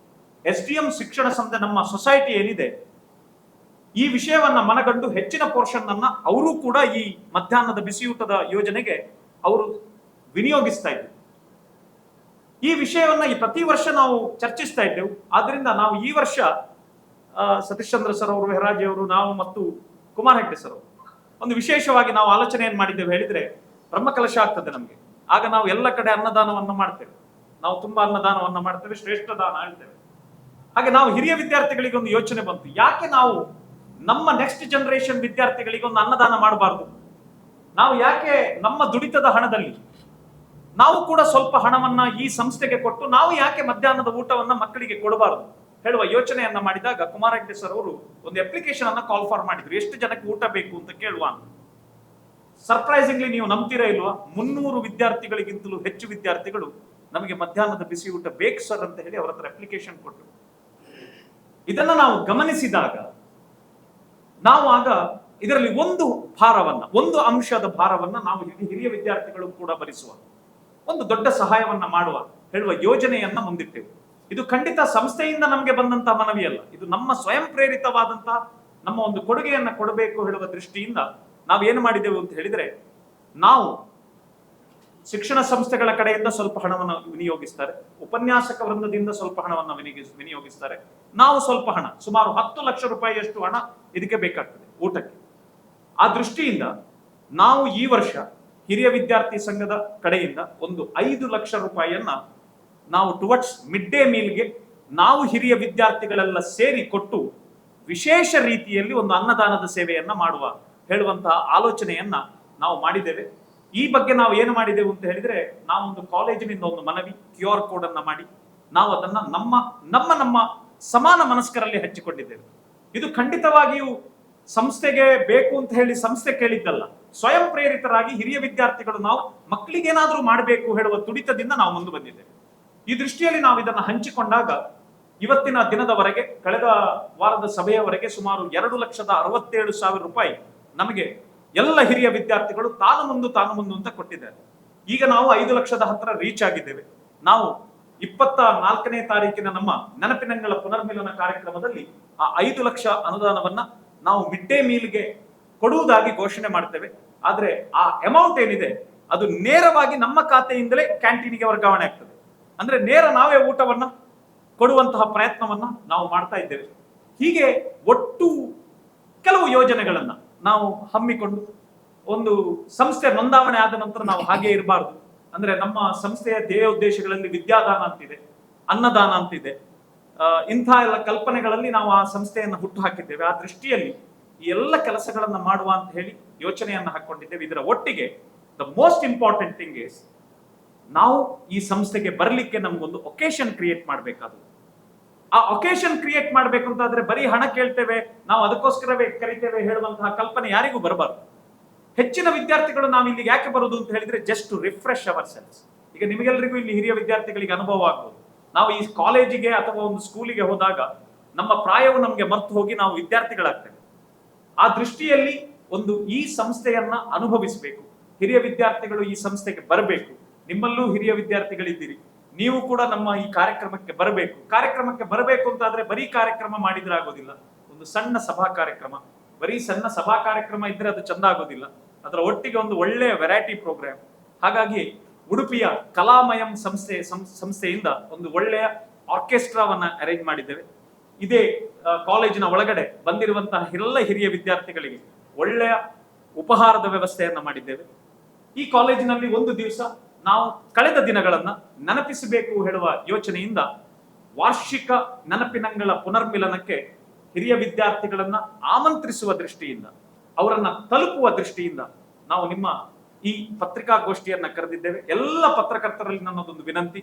SDM ಶಿಕ್ಷಣ ಸಂಸ್ಥೆ ನಮ್ಮ ಸೊಸೈಟಿ ಏನಿದೆ ಈ ವಿಷಯವನ್ನ ಮನಗಂಡು ಹೆಚ್ಚಿನ ಪೋರ್ಷನ್ ಅನ್ನ ಅವರು ಕೂಡ ಈ ಮಧ್ಯಾಹ್ನದ ಬಿಸಿಯೂಟದ ಯೋಜನೆಗೆ ಅವರು ವಿನಿಯೋಗಿಸ್ತಾ ಇದ್ರು. ಈ ವಿಷಯವನ್ನ ಪ್ರತಿ ವರ್ಷ ನಾವು ಚರ್ಚಿಸ್ತಾ ಇದ್ದೆವು. ಆದ್ರಿಂದ ನಾವು ಈ ವರ್ಷ ಸತೀಶ್ ಚಂದ್ರ ಸರ್ ಅವರು, ಹೆರಾಜೆ ಅವರು, ನಾವು ಮತ್ತು ಕುಮಾರ್ ಹೆಗ್ಡೆ ಸರ್ ಅವರು ಒಂದು ವಿಶೇಷವಾಗಿ ನಾವು ಆಲೋಚನೆ ಏನ್ ಮಾಡಿದ್ದೇವೆ ಹೇಳಿದ್ರೆ, ಬ್ರಹ್ಮಕಲಶ ಆಗ್ತದೆ ನಮ್ಗೆ. ಆಗ ನಾವು ಎಲ್ಲ ಕಡೆ ಅನ್ನದಾನವನ್ನ ಮಾಡ್ತೇವೆ. ನಾವು ತುಂಬಾ ಅನ್ನದಾನವನ್ನ ಮಾಡ್ತೇವೆ, ಶ್ರೇಷ್ಠ ದಾನ ಹೇಳ್ತೇವೆ. ಹಾಗೆ ನಾವು ಹಿರಿಯ ವಿದ್ಯಾರ್ಥಿಗಳಿಗೆ ಒಂದು ಯೋಚನೆ ಬಂತು, ಯಾಕೆ ನಾವು ನಮ್ಮ ನೆಕ್ಸ್ಟ್ ಜನರೇಷನ್ ವಿದ್ಯಾರ್ಥಿಗಳಿಗೆ ಒಂದು ಅನ್ನದಾನ ಮಾಡಬಾರ್ದು? ನಾವು ಯಾಕೆ ನಮ್ಮ ದುಡಿತದ ಹಣದಲ್ಲಿ ನಾವು ಕೂಡ ಸ್ವಲ್ಪ ಹಣವನ್ನ ಈ ಸಂಸ್ಥೆಗೆ ಕೊಟ್ಟು ನಾವು ಯಾಕೆ ಮಧ್ಯಾಹ್ನದ ಊಟವನ್ನ ಮಕ್ಕಳಿಗೆ ಕೊಡಬಾರದು ಹೇಳುವ ಯೋಚನೆಯನ್ನ ಮಾಡಿದಾಗ ಕುಮಾರ್ ಹೆಗ್ಡೆ ಸರ್ ಅವರು ಒಂದು ಅಪ್ಲಿಕೇಶನ್ ಅನ್ನ ಕಾಲ್ ಫಾರ್ ಮಾಡಿದ್ರು, ಎಷ್ಟು ಜನಕ್ಕೆ ಊಟ ಬೇಕು ಅಂತ ಕೇಳುವ ಅಂತ. ಸರ್ಪ್ರೈಸಿಂಗ್ಲಿ ನೀವು ನಂಬ್ತೀರಾ ಇಲ್ವಾ, 300 ವಿದ್ಯಾರ್ಥಿಗಳಿಗಿಂತಲೂ ಹೆಚ್ಚು ವಿದ್ಯಾರ್ಥಿಗಳು ನಮಗೆ ಮಧ್ಯಾಹ್ನದ ಬಿಸಿ ಊಟ ಬೇಕು ಸರ್ ಅಂತ ಹೇಳಿ ಅವರ ಹತ್ರ ಅಪ್ಲಿಕೇಶನ್ ಕೊಟ್ಟರು. ಇದನ್ನ ನಾವು ಗಮನಿಸಿದಾಗ ನಾವು ಆಗ ಇದರಲ್ಲಿ ಒಂದು ಅಂಶದ ಭಾರವನ್ನ ನಾವು ಹಿರಿಯ ವಿದ್ಯಾರ್ಥಿಗಳು ಕೂಡ ಭರಿಸುವ ಒಂದು ದೊಡ್ಡ ಸಹಾಯವನ್ನ ಮಾಡುವ ಹೇಳುವ ಯೋಜನೆಯನ್ನ ಮುಂದಿಟ್ಟೆವು. ಇದು ಖಂಡಿತ ಸಂಸ್ಥೆಯಿಂದ ನಮಗೆ ಬಂದಂತಹ ಮನವಿ ಅಲ್ಲ, ಇದು ನಮ್ಮ ಸ್ವಯಂ ಪ್ರೇರಿತವಾದಂತಹ ನಮ್ಮ ಒಂದು ಕೊಡುಗೆಯನ್ನ ಕೊಡಬೇಕು ಹೇಳುವ ದೃಷ್ಟಿಯಿಂದ ನಾವು ಏನು ಮಾಡಿದೆವು ಅಂತ ಹೇಳಿದ್ರೆ, ನಾವು ಶಿಕ್ಷಣ ಸಂಸ್ಥೆಗಳ ಕಡೆಯಿಂದ ಸ್ವಲ್ಪ ಹಣವನ್ನು ವಿನಿಯೋಗಿಸ್ತಾರೆ, ಉಪನ್ಯಾಸಕ ವೃಂದದಿಂದ ಸ್ವಲ್ಪ ಹಣವನ್ನು ವಿನಿಯೋಗಿಸ್ತಾರೆ, ನಾವು ಸ್ವಲ್ಪ ಹಣ, ಸುಮಾರು 10 ಲಕ್ಷ ರೂಪಾಯಿಯಷ್ಟು ಹಣ ಇದಕ್ಕೆ ಬೇಕಾಗ್ತದೆ ಊಟಕ್ಕೆ. ಆ ದೃಷ್ಟಿಯಿಂದ ನಾವು ಈ ವರ್ಷ ಹಿರಿಯ ವಿದ್ಯಾರ್ಥಿ ಸಂಘದ ಕಡೆಯಿಂದ ಒಂದು 5 ಲಕ್ಷ ರೂಪಾಯಿಯನ್ನ ನಾವು ಟುವರ್ಡ್ಸ್ ಮಿಡ್ ಡೇ ಮೀಲ್ಗೆ ನಾವು ಹಿರಿಯ ವಿದ್ಯಾರ್ಥಿಗಳೆಲ್ಲ ಸೇರಿ ಕೊಟ್ಟು ವಿಶೇಷ ರೀತಿಯಲ್ಲಿ ಒಂದು ಅನ್ನದಾನದ ಸೇವೆಯನ್ನ ಮಾಡುವ ಹೇಳುವಂತಹ ಆಲೋಚನೆಯನ್ನ ನಾವು ಮಾಡಿದ್ದೇವೆ. ಈ ಬಗ್ಗೆ ನಾವು ಏನು ಮಾಡಿದೆವು ಅಂತ ಹೇಳಿದ್ರೆ, ನಾವೊಂದು ಕಾಲೇಜಿನಿಂದ ಒಂದು ಮನವಿ QR ಕೋಡ್ ಅನ್ನ ಮಾಡಿ ನಾವು ಅದನ್ನ ನಮ್ಮ ನಮ್ಮ ನಮ್ಮ ಸಮಾನ ಮನಸ್ಕರಲ್ಲಿ ಹಂಚಿಕೊಂಡಿದ್ದೇವೆ. ಇದು ಖಂಡಿತವಾಗಿಯೂ ಸಂಸ್ಥೆಗೆ ಬೇಕು ಅಂತ ಹೇಳಿ ಸಂಸ್ಥೆ ಕೇಳಿದ್ದಲ್ಲ, ಸ್ವಯಂ ಪ್ರೇರಿತರಾಗಿ ಹಿರಿಯ ವಿದ್ಯಾರ್ಥಿಗಳು ನಾವು ಮಕ್ಕಳಿಗೇನಾದ್ರೂ ಮಾಡಬೇಕು ಹೇಳುವ ತುಡಿತದಿಂದ ನಾವು ಮುಂದೆ ಬಂದಿದ್ದೇವೆ. ಈ ದೃಷ್ಟಿಯಲ್ಲಿ ನಾವು ಇದನ್ನು ಹಂಚಿಕೊಂಡಾಗ ಇವತ್ತಿನ ದಿನದವರೆಗೆ, ಕಳೆದ ವಾರದ ಸಭೆಯವರೆಗೆ ಸುಮಾರು 2,67,000 ರೂಪಾಯಿ ನಮಗೆ ಎಲ್ಲ ಹಿರಿಯ ವಿದ್ಯಾರ್ಥಿಗಳು ತಾನು ಮುಂದು ಅಂತ ಕೊಟ್ಟಿದ್ದಾರೆ. ಈಗ ನಾವು 5 ಲಕ್ಷದ ಹತ್ತಿರ ರೀಚ್ ಆಗಿದ್ದೇವೆ. ನಾವು 24ನೇ ತಾರೀಕಿನ ನಮ್ಮ ನೆನಪಿನಂಗಳ ಪುನರ್ಮಿಲನ ಕಾರ್ಯಕ್ರಮದಲ್ಲಿ ಆ 5 ಲಕ್ಷ ಅನುದಾನವನ್ನ ನಾವು ಮಿಡ್ ಡೇ ಮೀಲ್ಗೆ ಕೊಡುವುದಾಗಿ ಘೋಷಣೆ ಮಾಡ್ತೇವೆ. ಆದ್ರೆ ಆ ಅಮೌಂಟ್ ಏನಿದೆ ಅದು ನೇರವಾಗಿ ನಮ್ಮ ಖಾತೆಯಿಂದಲೇ ಕ್ಯಾಂಟೀನಿಗೆ ವರ್ಗಾವಣೆ ಆಗ್ತದೆ. ಅಂದ್ರೆ ನೇರ ನಾವೇ ಊಟವನ್ನ ಕೊಡುವಂತಹ ಪ್ರಯತ್ನವನ್ನ ನಾವು ಮಾಡ್ತಾ ಇದ್ದೇವೆ. ಹೀಗೆ ಒಟ್ಟು ಕೆಲವು ಯೋಜನೆಗಳನ್ನ ನಾವು ಹಮ್ಮಿಕೊಂಡು, ಒಂದು ಸಂಸ್ಥೆ ನೋಂದಾವಣೆ ಆದ ನಂತರ ನಾವು ಹಾಗೆ ಇರಬಾರ್ದು. ಅಂದ್ರೆ ನಮ್ಮ ಸಂಸ್ಥೆಯ ಧ್ಯೇಯೋದ್ದೇಶಗಳಲ್ಲಿ ವಿದ್ಯಾದಾನ ಅಂತಿದೆ, ಅನ್ನದಾನ ಅಂತಿದೆ. ಇಂಥ ಎಲ್ಲ ಕಲ್ಪನೆಗಳಲ್ಲಿ ನಾವು ಆ ಸಂಸ್ಥೆಯನ್ನು ಹುಟ್ಟು ಹಾಕಿದ್ದೇವೆ. ಆ ದೃಷ್ಟಿಯಲ್ಲಿ ಈ ಎಲ್ಲ ಕೆಲಸಗಳನ್ನ ಮಾಡುವ ಅಂತ ಹೇಳಿ ಯೋಚನೆಯನ್ನ ಹಾಕೊಂಡಿದ್ದೇವೆ. ಇದರ ಒಟ್ಟಿಗೆ the most important thing is, ನಾವು ಈ ಸಂಸ್ಥೆಗೆ ಬರಲಿಕ್ಕೆ ನಮ್ಗೊಂದು ಒಕೇಶನ್ ಕ್ರಿಯೇಟ್ ಮಾಡಬೇಕಾದ್ರು. ಆ ಒಕೇಶನ್ ಕ್ರಿಯೇಟ್ ಮಾಡ್ಬೇಕು ಅಂತಾದ್ರೆ ಬರೀ ಹಣ ಕೇಳ್ತೇವೆ, ನಾವು ಅದಕ್ಕೋಸ್ಕರವೇ ಕರಿತೇವೆ ಹೇಳುವಂತಹ ಕಲ್ಪನೆ ಯಾರಿಗೂ ಬರಬಾರ್ದು. ಹೆಚ್ಚಿನ ವಿದ್ಯಾರ್ಥಿಗಳು ನಾವು ಇಲ್ಲಿಗೆ ಯಾಕೆ ಬರುದು ಅಂತ ಹೇಳಿದ್ರೆ, just to refresh ourselves. ಈಗ ನಿಮಗೆಲ್ಲರಿಗೂ ಇಲ್ಲಿ ಹಿರಿಯ ವಿದ್ಯಾರ್ಥಿಗಳಿಗೆ ಅನುಭವ ಆಗ್ಬೋದು. ನಾವು ಈ ಕಾಲೇಜಿಗೆ ಅಥವಾ ಒಂದು ಸ್ಕೂಲಿಗೆ ಹೋದಾಗ ನಮ್ಮ ಪ್ರಾಯವು ನಮಗೆ ಮರ್ತು ಹೋಗಿ ನಾವು ವಿದ್ಯಾರ್ಥಿಗಳಾಗ್ತೇವೆ. ಆ ದೃಷ್ಟಿಯಲ್ಲಿ ಒಂದು ಈ ಸಂಸ್ಥೆಯನ್ನ ಅನುಭವಿಸಬೇಕು. ಹಿರಿಯ ವಿದ್ಯಾರ್ಥಿಗಳು ಈ ಸಂಸ್ಥೆಗೆ ಬರಬೇಕು. ನಿಮ್ಮಲ್ಲೂ ಹಿರಿಯ ವಿದ್ಯಾರ್ಥಿಗಳಿದ್ದೀರಿ, ನೀವು ಕೂಡ ನಮ್ಮ ಈ ಕಾರ್ಯಕ್ರಮಕ್ಕೆ ಬರಬೇಕು. ಕಾರ್ಯಕ್ರಮಕ್ಕೆ ಬರಬೇಕು ಅಂತಾದ್ರೆ ಬರೀ ಕಾರ್ಯಕ್ರಮ ಮಾಡಿದ್ರೆ ಆಗೋದಿಲ್ಲ. ಒಂದು ಸಣ್ಣ ಸಭಾ ಕಾರ್ಯಕ್ರಮ, ಬರೀ ಸಣ್ಣ ಸಭಾ ಕಾರ್ಯಕ್ರಮ ಇದ್ರೆ ಅದು ಚಂದ ಆಗೋದಿಲ್ಲ. ಅದರ ಒಟ್ಟಿಗೆ ಒಂದು ಒಳ್ಳೆಯ ವೆರೈಟಿ ಪ್ರೋಗ್ರಾಮ್. ಹಾಗಾಗಿ ಉಡುಪಿಯ ಕಲಾಮಯಂ ಸಂಸ್ಥೆಯಿಂದ ಒಂದು ಒಳ್ಳೆಯ ಆರ್ಕೆಸ್ಟ್ರಾವನ್ನ ಅರೇಂಜ್ ಮಾಡಿದ್ದೇವೆ. ಇದೇ ಕಾಲೇಜಿನ ಒಳಗಡೆ ಬಂದಿರುವಂತಹ ಎಲ್ಲ ಹಿರಿಯ ವಿದ್ಯಾರ್ಥಿಗಳಿಗೆ ಒಳ್ಳೆಯ ಉಪಹಾರದ ವ್ಯವಸ್ಥೆಯನ್ನ ಮಾಡಿದ್ದೇವೆ. ಈ ಕಾಲೇಜಿನಲ್ಲಿ ಒಂದು ದಿವಸ ನಾವು ಕಳೆದ ದಿನಗಳನ್ನ ನೆನಪಿಸಬೇಕು ಹೇಳುವ ಯೋಚನೆಯಿಂದ ವಾರ್ಷಿಕ ನೆನಪಿನಂಗಳ ಪುನರ್ಮಿಲನಕ್ಕೆ ಹಿರಿಯ ವಿದ್ಯಾರ್ಥಿಗಳನ್ನ ಆಮಂತ್ರಿಸುವ ದೃಷ್ಟಿಯಿಂದ, ಅವರನ್ನ ತಲುಪುವ ದೃಷ್ಟಿಯಿಂದ ನಾವು ನಿಮ್ಮ ಈ ಪತ್ರಿಕಾಗೋಷ್ಠಿಯನ್ನ ಕರೆದಿದ್ದೇವೆ. ಎಲ್ಲ ಪತ್ರಕರ್ತರಲ್ಲಿ ನನ್ನದೊಂದು ವಿನಂತಿ,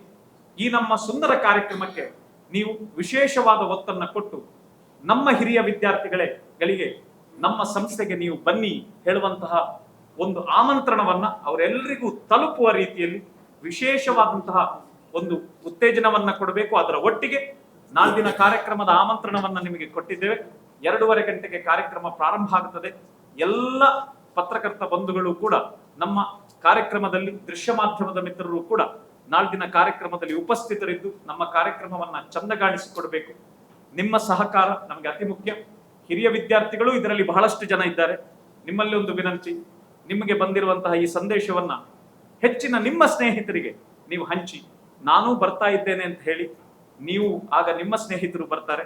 ಈ ನಮ್ಮ ಸುಂದರ ಕಾರ್ಯಕ್ರಮಕ್ಕೆ ನೀವು ವಿಶೇಷವಾದ ಒತ್ತನ್ನ ಕೊಟ್ಟು ನಮ್ಮ ಹಿರಿಯ ವಿದ್ಯಾರ್ಥಿಗಳಿಗೆ ನಮ್ಮ ಸಂಸ್ಥೆಗೆ ನೀವು ಬನ್ನಿ ಹೇಳುವಂತಹ ಒಂದು ಆಮಂತ್ರಣವನ್ನ ಅವರೆಲ್ಲರಿಗೂ ತಲುಪುವ ರೀತಿಯಲ್ಲಿ ವಿಶೇಷವಾದಂತಹ ಒಂದು ಉತ್ತೇಜನವನ್ನ ಕೊಡಬೇಕು. ಅದರ ಒಟ್ಟಿಗೆ ನಾಲ್ದಿನ ಕಾರ್ಯಕ್ರಮದ ಆಮಂತ್ರಣವನ್ನ ನಿಮಗೆ ಕೊಟ್ಟಿದ್ದೇವೆ. 2:30 ಗಂಟೆಗೆ ಕಾರ್ಯಕ್ರಮ ಪ್ರಾರಂಭ ಆಗುತ್ತದೆ. ಎಲ್ಲ ಪತ್ರಕರ್ತ ಬಂಧುಗಳು ಕೂಡ ನಮ್ಮ ಕಾರ್ಯಕ್ರಮದಲ್ಲಿ, ದೃಶ್ಯ ಮಾಧ್ಯಮದ ಮಿತ್ರರು ಕೂಡ ನಾಲ್ದಿನ ಕಾರ್ಯಕ್ರಮದಲ್ಲಿ ಉಪಸ್ಥಿತರಿದ್ದು ನಮ್ಮ ಕಾರ್ಯಕ್ರಮವನ್ನ ಚಂದಗಾಣಿಸಿಕೊಡಬೇಕು. ನಿಮ್ಮ ಸಹಕಾರ ನಮಗೆ ಅತಿ ಮುಖ್ಯ. ಹಿರಿಯ ವಿದ್ಯಾರ್ಥಿಗಳು ಇದರಲ್ಲಿ ಬಹಳಷ್ಟು ಜನ ಇದ್ದಾರೆ. ನಿಮ್ಮಲ್ಲಿ ಒಂದು ವಿನಂತಿ, ನಿಮಗೆ ಬಂದಿರುವಂತಹ ಈ ಸಂದೇಶವನ್ನ ಹೆಚ್ಚಿನ ನಿಮ್ಮ ಸ್ನೇಹಿತರಿಗೆ ನೀವು ಹಂಚಿ. ನಾನೂ ಬರ್ತಾ ಇದ್ದೇನೆ ಅಂತ ಹೇಳಿ, ನೀವು ಆಗ ನಿಮ್ಮ ಸ್ನೇಹಿತರು ಬರ್ತಾರೆ.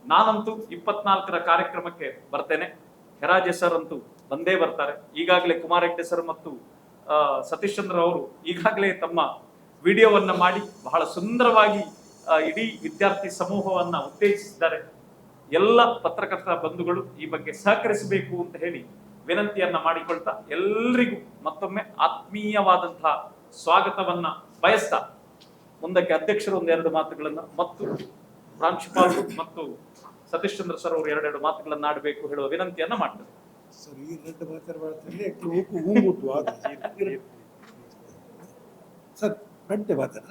ನಾನಂತೂ 24ರ ಕಾರ್ಯಕ್ರಮಕ್ಕೆ ಬರ್ತೇನೆ. ಹೆರಾಜೆ ಸರ್ ಅಂತೂ ಬಂದೇ ಬರ್ತಾರೆ. ಈಗಾಗಲೇ ಕುಮಾರ್ ಹೆಗ್ಡೆ ಸರ್ ಮತ್ತು ಸತೀಶ್ ಚಂದ್ರ ಅವರು ಈಗಾಗಲೇ ತಮ್ಮ ವಿಡಿಯೋವನ್ನ ಮಾಡಿ ಬಹಳ ಸುಂದರವಾಗಿ ಇಡೀ ವಿದ್ಯಾರ್ಥಿ ಸಮೂಹವನ್ನ ಉತ್ತೇಜಿಸಿದ್ದಾರೆ. ಎಲ್ಲ ಪತ್ರಕರ್ತರ ಬಂಧುಗಳು ಈ ಬಗ್ಗೆ ಸಹಕರಿಸಬೇಕು ಅಂತ ಹೇಳಿ ವಿನಂತಿಯನ್ನ ಮಾಡಿಕೊಳ್ತಾ, ಎಲ್ರಿಗೂ ಮತ್ತೊಮ್ಮೆ ಆತ್ಮೀಯವಾದಂತಹ ಸ್ವಾಗತವನ್ನ ಬಯಸ್ತಾ, ಮುಂದಕ್ಕೆ ಅಧ್ಯಕ್ಷರು ಒಂದೆರಡು ಮಾತುಗಳನ್ನ ಮತ್ತು ಪ್ರಾಂಶುಪಾಲರು ಮತ್ತು ಸತೀಶ್ ಚಂದ್ರ ಸರ್ ಅವರು 2 ಮಾತುಗಳನ್ನ ಆಡಬೇಕು ಹೇಳುವ ವಿನಂತಿಯನ್ನ ಮಾಡ್ತಾರೆ. ಸರ್ ಈ 2 ಮಾತಾಡ್ಬಾರ್ದು ಸರ್, ಗಂಟೆ ಮಾತಾಡ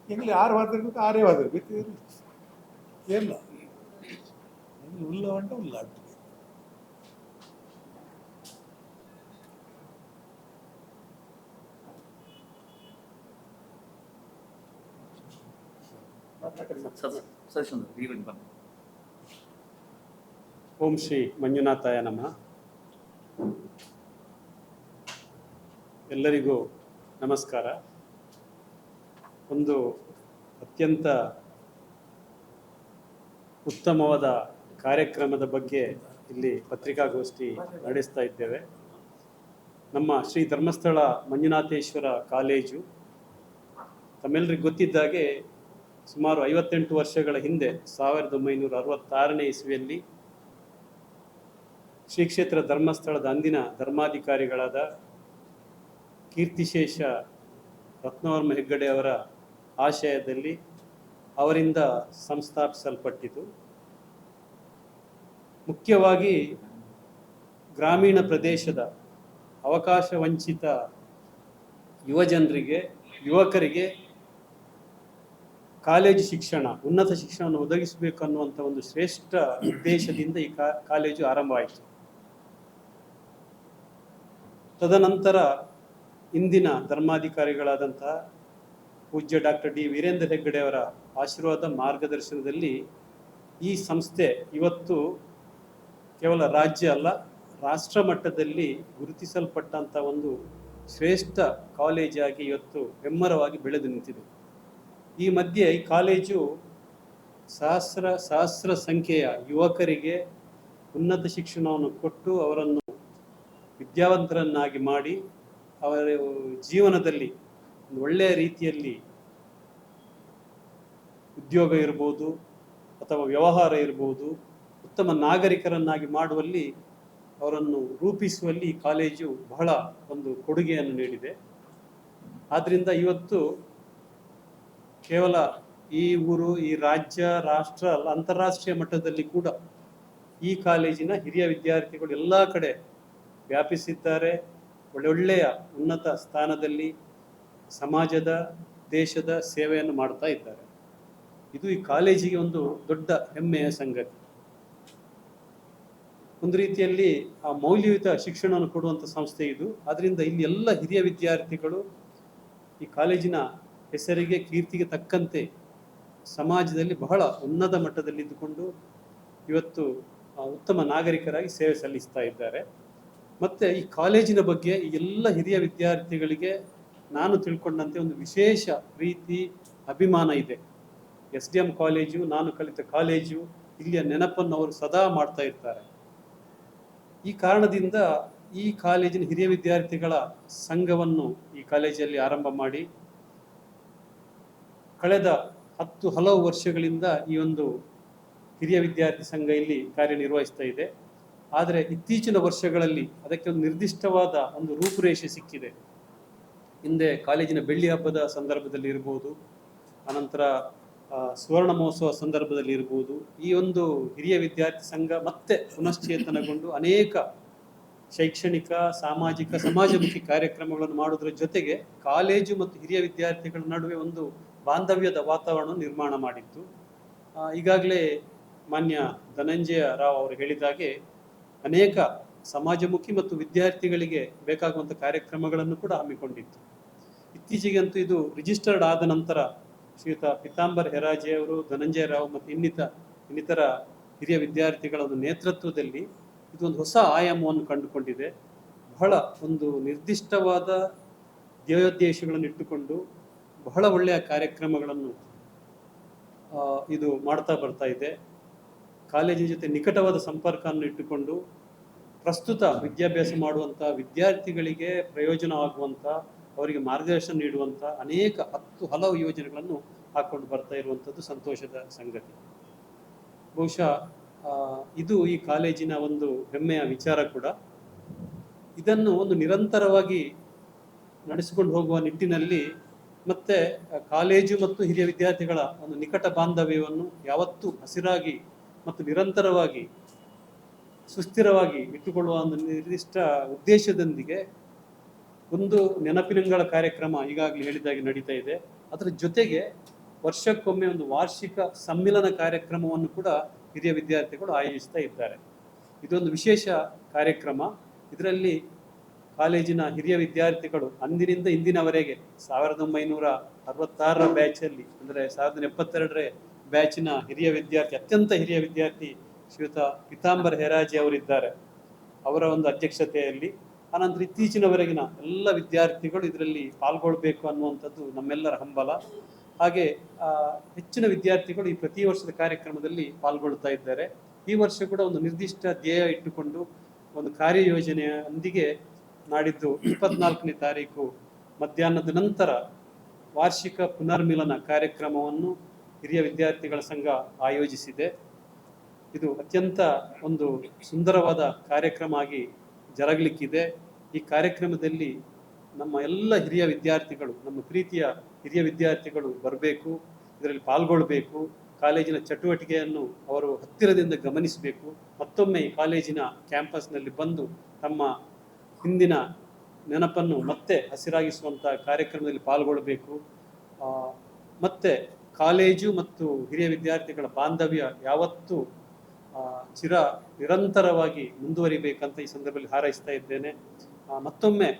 ಎಂಗ್ಲೆ 6 ಮಾತಾಡ್ಬೇಕು, 6 ಮಾತಾಡ್ಬೇಕು ಎಲ್ಲ ಉಲ್ಲ ಅಂಟ ಉಲ್ಲ ಅಂಟ. ಓಂ ಶ್ರೀ ಮಂಜುನಾಥಾಯ ನಮಃ. ಎಲ್ಲರಿಗೂ ನಮಸ್ಕಾರ. ಒಂದು ಅತ್ಯಂತ ಉತ್ತಮವಾದ ಕಾರ್ಯಕ್ರಮದ ಬಗ್ಗೆ ಇಲ್ಲಿ ಪತ್ರಿಕಾಗೋಷ್ಠಿ ನಡೆಸ್ತಾ ಇದ್ದೇವೆ. ನಮ್ಮ ಶ್ರೀ ಧರ್ಮಸ್ಥಳ ಮಂಜುನಾಥೇಶ್ವರ ಕಾಲೇಜು ತಮ್ಮೆಲ್ಲರಿಗೂ ಗೊತ್ತಿದ್ದಾಗೆ ಸುಮಾರು 58 ವರ್ಷಗಳ ಹಿಂದೆ 1966ನೇ ಇಸ್ವಿಯಲ್ಲಿ ಶ್ರೀ ಕ್ಷೇತ್ರ ಧರ್ಮಸ್ಥಳದ ಅಂದಿನ ಧರ್ಮಾಧಿಕಾರಿಗಳಾದ ಕೀರ್ತಿಶೇಷ ರತ್ನವರ್ಮ ಹೆಗ್ಗಡೆ ಅವರ ಆಶಯದಲ್ಲಿ ಅವರಿಂದ ಸಂಸ್ಥಾಪಿಸಲ್ಪಟ್ಟಿತು. ಮುಖ್ಯವಾಗಿ ಗ್ರಾಮೀಣ ಪ್ರದೇಶದ ಅವಕಾಶ ವಂಚಿತ ಯುವಜನರಿಗೆ, ಯುವಕರಿಗೆ ಕಾಲೇಜು ಶಿಕ್ಷಣ, ಉನ್ನತ ಶಿಕ್ಷಣವನ್ನು ಒದಗಿಸಬೇಕು ಅನ್ನುವಂಥ ಒಂದು ಶ್ರೇಷ್ಠ ಉದ್ದೇಶದಿಂದ ಈ ಕಾಲೇಜು ಆರಂಭವಾಯಿತು. ತದನಂತರ ಇಂದಿನ ಧರ್ಮಾಧಿಕಾರಿಗಳಾದಂತಹ ಪೂಜ್ಯ ಡಾಕ್ಟರ್ ಡಿ ವೀರೇಂದ್ರ ಹೆಗ್ಗಡೆ ಅವರ ಆಶೀರ್ವಾದ ಮಾರ್ಗದರ್ಶನದಲ್ಲಿ ಈ ಸಂಸ್ಥೆ ಇವತ್ತು ಕೇವಲ ರಾಜ್ಯ ಅಲ್ಲ, ರಾಷ್ಟ್ರ ಮಟ್ಟದಲ್ಲಿ ಗುರುತಿಸಲ್ಪಟ್ಟಂಥ ಒಂದು ಶ್ರೇಷ್ಠ ಕಾಲೇಜಾಗಿ ಇವತ್ತು ಹೆಮ್ಮರವಾಗಿ ಬೆಳೆದು ನಿಂತಿದೆ. ಈ ಮಧ್ಯೆ ಈ ಕಾಲೇಜು ಸಹಸ್ರ ಸಂಖ್ಯೆಯ ಯುವಕರಿಗೆ ಉನ್ನತ ಶಿಕ್ಷಣವನ್ನು ಕೊಟ್ಟು ಅವರನ್ನು ವಿದ್ಯಾವಂತರನ್ನಾಗಿ ಮಾಡಿ ಅವರ ಜೀವನದಲ್ಲಿ ಒಂದು ಒಳ್ಳೆಯ ರೀತಿಯಲ್ಲಿ ಉದ್ಯೋಗ ಇರ್ಬೋದು ಅಥವಾ ವ್ಯವಹಾರ ಇರ್ಬೋದು, ಉತ್ತಮ ನಾಗರಿಕರನ್ನಾಗಿ ಮಾಡುವಲ್ಲಿ, ಅವರನ್ನು ರೂಪಿಸುವಲ್ಲಿ ಈ ಕಾಲೇಜು ಬಹಳ ಒಂದು ಕೊಡುಗೆಯನ್ನು ನೀಡಿದೆ. ಆದ್ದರಿಂದ ಇವತ್ತು ಕೇವಲ ಈ ಊರು, ಈ ರಾಜ್ಯ, ರಾಷ್ಟ್ರ ಅಲ್ಲ, ಅಂತಾರಾಷ್ಟ್ರೀಯ ಮಟ್ಟದಲ್ಲಿ ಕೂಡ ಈ ಕಾಲೇಜಿನ ಹಿರಿಯ ವಿದ್ಯಾರ್ಥಿಗಳು ಎಲ್ಲ ಕಡೆ ವ್ಯಾಪಿಸಿದ್ದಾರೆ. ಒಳ್ಳೊಳ್ಳೆಯ ಉನ್ನತ ಸ್ಥಾನದಲ್ಲಿ ಸಮಾಜದ, ದೇಶದ ಸೇವೆಯನ್ನು ಮಾಡ್ತಾ ಇದ್ದಾರೆ. ಇದು ಈ ಕಾಲೇಜಿಗೆ ಒಂದು ದೊಡ್ಡ ಹೆಮ್ಮೆಯ ಸಂಗತಿ. ಒಂದು ರೀತಿಯಲ್ಲಿ ಆ ಮೌಲ್ಯಯುತ ಶಿಕ್ಷಣವನ್ನು ಕೊಡುವಂಥ ಸಂಸ್ಥೆ ಇದು. ಆದ್ದರಿಂದ ಇಲ್ಲಿ ಎಲ್ಲ ಹಿರಿಯ ವಿದ್ಯಾರ್ಥಿಗಳು ಈ ಕಾಲೇಜಿನ ಹೆಸರಿಗೆ, ಕೀರ್ತಿಗೆ ತಕ್ಕಂತೆ ಸಮಾಜದಲ್ಲಿ ಬಹಳ ಉನ್ನತ ಮಟ್ಟದಲ್ಲಿ ಇದ್ದುಕೊಂಡು ಇವತ್ತು ಉತ್ತಮ ನಾಗರಿಕರಾಗಿ ಸೇವೆ ಸಲ್ಲಿಸ್ತಾ ಇದ್ದಾರೆ. ಮತ್ತು ಈ ಕಾಲೇಜಿನ ಬಗ್ಗೆ ಈ ಎಲ್ಲ ಹಿರಿಯ ವಿದ್ಯಾರ್ಥಿಗಳಿಗೆ ನಾನು ತಿಳ್ಕೊಂಡಂತೆ ಒಂದು ವಿಶೇಷ ಪ್ರೀತಿ, ಅಭಿಮಾನ ಇದೆ. SDM ಕಾಲೇಜು, ನಾನು ಕಲಿತ ಕಾಲೇಜು, ಇಲ್ಲಿಯ ನೆನಪನ್ನು ಅವರು ಸದಾ ಮಾಡ್ತಾ ಇರ್ತಾರೆ. ಈ ಕಾರಣದಿಂದ ಈ ಕಾಲೇಜಿನ ಹಿರಿಯ ವಿದ್ಯಾರ್ಥಿಗಳ ಸಂಘವನ್ನು ಈ ಕಾಲೇಜಲ್ಲಿ ಆರಂಭ ಮಾಡಿ ಕಳೆದ ಹಲವು ವರ್ಷಗಳಿಂದ ಈ ಒಂದು ಹಿರಿಯ ವಿದ್ಯಾರ್ಥಿ ಸಂಘ ಇಲ್ಲಿ ಕಾರ್ಯನಿರ್ವಹಿಸ್ತಾ ಇದೆ. ಆದರೆ ಇತ್ತೀಚಿನ ವರ್ಷಗಳಲ್ಲಿ ಅದಕ್ಕೆ ಒಂದು ನಿರ್ದಿಷ್ಟವಾದ ಒಂದು ರೂಪುರೇಷೆ ಸಿಕ್ಕಿದೆ. ಹಿಂದೆ ಕಾಲೇಜಿನ ಬೆಳ್ಳಿ ಹಬ್ಬದ ಸಂದರ್ಭದಲ್ಲಿ ಇರ್ಬೋದು, ಅನಂತರ ಸುವರ್ಣ ಮಹೋತ್ಸವ ಸಂದರ್ಭದಲ್ಲಿ ಇರ್ಬೋದು, ಈ ಒಂದು ಹಿರಿಯ ವಿದ್ಯಾರ್ಥಿ ಸಂಘ ಮತ್ತೆ ಪುನಶ್ಚೇತನಗೊಂಡು ಅನೇಕ ಶೈಕ್ಷಣಿಕ, ಸಾಮಾಜಿಕ, ಸಮಾಜಮುಖಿ ಕಾರ್ಯಕ್ರಮಗಳನ್ನು ಮಾಡೋದ್ರ ಜೊತೆಗೆ ಕಾಲೇಜು ಮತ್ತು ಹಿರಿಯ ವಿದ್ಯಾರ್ಥಿಗಳ ನಡುವೆ ಒಂದು ಬಾಂಧವ್ಯದ ವಾತಾವರಣ ನಿರ್ಮಾಣ ಮಾಡಿತ್ತು. ಈಗಾಗಲೇ ಮಾನ್ಯ ಧನಂಜಯ ರಾವ್ ಅವರು ಹೇಳಿದಾಗೆ ಅನೇಕ ಸಮಾಜಮುಖಿ ಮತ್ತು ವಿದ್ಯಾರ್ಥಿಗಳಿಗೆ ಬೇಕಾಗುವಂಥ ಕಾರ್ಯಕ್ರಮಗಳನ್ನು ಕೂಡ ಹಮ್ಮಿಕೊಂಡಿತ್ತು. ಇತ್ತೀಚೆಗಂತೂ ಇದು ರಿಜಿಸ್ಟರ್ಡ್ ಆದ ನಂತರ ಶ್ರೀಯುತ ಪಿತಾಂಬರ್ ಹೆರಾಜೆ ಅವರು, ಧನಂಜಯ ರಾವ್ ಮತ್ತು ಇನ್ನಿತರ ಹಿರಿಯ ವಿದ್ಯಾರ್ಥಿಗಳ ಒಂದು ನೇತೃತ್ವದಲ್ಲಿ ಇದೊಂದು ಹೊಸ ಆಯಾಮವನ್ನು ಕಂಡುಕೊಂಡಿದೆ. ಬಹಳ ಒಂದು ನಿರ್ದಿಷ್ಟವಾದ ಧ್ಯೇಯೋದ್ದೇಶಗಳನ್ನು ಇಟ್ಟುಕೊಂಡು ಬಹಳ ಒಳ್ಳೆಯ ಕಾರ್ಯಕ್ರಮಗಳನ್ನು ಇದು ಮಾಡ್ತಾ ಬರ್ತಾ ಇದೆ. ಕಾಲೇಜಿನ ಜೊತೆ ನಿಕಟವಾದ ಸಂಪರ್ಕವನ್ನು ಇಟ್ಟುಕೊಂಡು ಪ್ರಸ್ತುತ ವಿದ್ಯಾಭ್ಯಾಸ ಮಾಡುವಂಥ ವಿದ್ಯಾರ್ಥಿಗಳಿಗೆ ಪ್ರಯೋಜನವಾಗುವಂಥ, ಅವರಿಗೆ ಮಾರ್ಗದರ್ಶನ ನೀಡುವಂಥ ಅನೇಕ ಹಲವು ಯೋಜನೆಗಳನ್ನು ಹಾಕೊಂಡು ಬರ್ತಾ ಇರುವಂಥದ್ದು ಸಂತೋಷದ ಸಂಗತಿ. ಬಹುಶಃ ಇದು ಈ ಕಾಲೇಜಿನ ಒಂದು ಹೆಮ್ಮೆಯ ವಿಚಾರ ಕೂಡ. ಇದನ್ನು ಒಂದು ನಿರಂತರವಾಗಿ ನಡೆಸಿಕೊಂಡು ಹೋಗುವ ನಿಟ್ಟಿನಲ್ಲಿ ಮತ್ತೆ ಕಾಲೇಜು ಮತ್ತು ಹಿರಿಯ ವಿದ್ಯಾರ್ಥಿಗಳ ಒಂದು ನಿಕಟ ಬಾಂಧವ್ಯವನ್ನು ಯಾವತ್ತೂ ಹಸಿರಾಗಿ ಮತ್ತು ನಿರಂತರವಾಗಿ ಸುಸ್ಥಿರವಾಗಿ ಇಟ್ಟುಕೊಳ್ಳುವ ಒಂದು ನಿರ್ದಿಷ್ಟ ಉದ್ದೇಶದೊಂದಿಗೆ ಒಂದು ನೆನಪಿನಂಗಳ ಕಾರ್ಯಕ್ರಮ ಈಗಾಗಲೇ ಹೇಳಿದಾಗೆ ನಡೀತಾ ಇದೆ. ಅದರ ಜೊತೆಗೆ ವರ್ಷಕ್ಕೊಮ್ಮೆ ಒಂದು ವಾರ್ಷಿಕ ಸಮ್ಮಿಲನ ಕಾರ್ಯಕ್ರಮವನ್ನು ಕೂಡ ಹಿರಿಯ ವಿದ್ಯಾರ್ಥಿಗಳು ಆಯೋಜಿಸ್ತಾ ಇದ್ದಾರೆ. ಇದೊಂದು ವಿಶೇಷ ಕಾರ್ಯಕ್ರಮ. ಇದರಲ್ಲಿ ಕಾಲೇಜಿನ ಹಿರಿಯ ವಿದ್ಯಾರ್ಥಿಗಳು ಅಂದಿನಿಂದ ಇಂದಿನವರೆಗೆ 1966ರ ಬ್ಯಾಚಲ್ಲಿ, ಅಂದರೆ 1972ರ ಬ್ಯಾಚಿನ ಹಿರಿಯ ವಿದ್ಯಾರ್ಥಿ, ಅತ್ಯಂತ ಹಿರಿಯ ವಿದ್ಯಾರ್ಥಿ ಶ್ರೀಯುತ ಪಿತಾಂಬರ್ ಹೆರಾಜೆ ಅವರಿದ್ದಾರೆ. ಅವರ ಒಂದು ಅಧ್ಯಕ್ಷತೆಯಲ್ಲಿ ಆನಂತರ ಇತ್ತೀಚಿನವರೆಗಿನ ಎಲ್ಲ ವಿದ್ಯಾರ್ಥಿಗಳು ಇದರಲ್ಲಿ ಪಾಲ್ಗೊಳ್ಬೇಕು ಅನ್ನುವಂಥದ್ದು ನಮ್ಮೆಲ್ಲರ ಹಂಬಲ. ಹಾಗೆ ಹೆಚ್ಚಿನ ವಿದ್ಯಾರ್ಥಿಗಳು ಈ ಪ್ರತಿ ವರ್ಷದ ಕಾರ್ಯಕ್ರಮದಲ್ಲಿ ಪಾಲ್ಗೊಳ್ತಾ ಇದ್ದಾರೆ. ಈ ವರ್ಷ ಕೂಡ ಒಂದು ನಿರ್ದಿಷ್ಟ ಧ್ಯೇಯ ಇಟ್ಟುಕೊಂಡು ಒಂದು ಕಾರ್ಯಯೋಜನೆಯೊಂದಿಗೆ ನಾಡಿದ್ದು 24ನೇ ತಾರೀಕು ಮಧ್ಯಾಹ್ನದ ನಂತರ ವಾರ್ಷಿಕ ಪುನರ್ಮಿಲನ ಕಾರ್ಯಕ್ರಮವನ್ನು ಹಿರಿಯ ವಿದ್ಯಾರ್ಥಿಗಳ ಸಂಘ ಆಯೋಜಿಸಿದೆ. ಇದು ಅತ್ಯಂತ ಒಂದು ಸುಂದರವಾದ ಕಾರ್ಯಕ್ರಮ ಆಗಿ ಜರಗಲಿಕ್ಕಿದೆ. ಈ ಕಾರ್ಯಕ್ರಮದಲ್ಲಿ ನಮ್ಮ ಎಲ್ಲ ಹಿರಿಯ ವಿದ್ಯಾರ್ಥಿಗಳು, ನಮ್ಮ ಪ್ರೀತಿಯ ಹಿರಿಯ ವಿದ್ಯಾರ್ಥಿಗಳು ಬರಬೇಕು, ಇದರಲ್ಲಿ ಪಾಲ್ಗೊಳ್ಬೇಕು, ಕಾಲೇಜಿನ ಚಟುವಟಿಕೆಯನ್ನು ಅವರು ಹತ್ತಿರದಿಂದ ಗಮನಿಸಬೇಕು. ಮತ್ತೊಮ್ಮೆ ಈ ಕಾಲೇಜಿನ ಕ್ಯಾಂಪಸ್ನಲ್ಲಿ ಬಂದು ತಮ್ಮ ಹಿಂದಿನ ನೆನಪನ್ನು ಮತ್ತೆ ಹಸಿರಾಗಿಸುವಂಥ ಕಾರ್ಯಕ್ರಮದಲ್ಲಿ ಪಾಲ್ಗೊಳ್ಳಬೇಕು. ಮತ್ತೆ ಕಾಲೇಜು ಮತ್ತು ಹಿರಿಯ ವಿದ್ಯಾರ್ಥಿಗಳ ಬಾಂಧವ್ಯ ಯಾವತ್ತೂ ನಿರಂತರವಾಗಿ ಮುಂದುವರಿಬೇಕಂತ ಈ ಸಂದರ್ಭದಲ್ಲಿ ಹಾರೈಸ್ತಾ ಇದ್ದೇನೆ. ಮತ್ತೊಮ್ಮೆ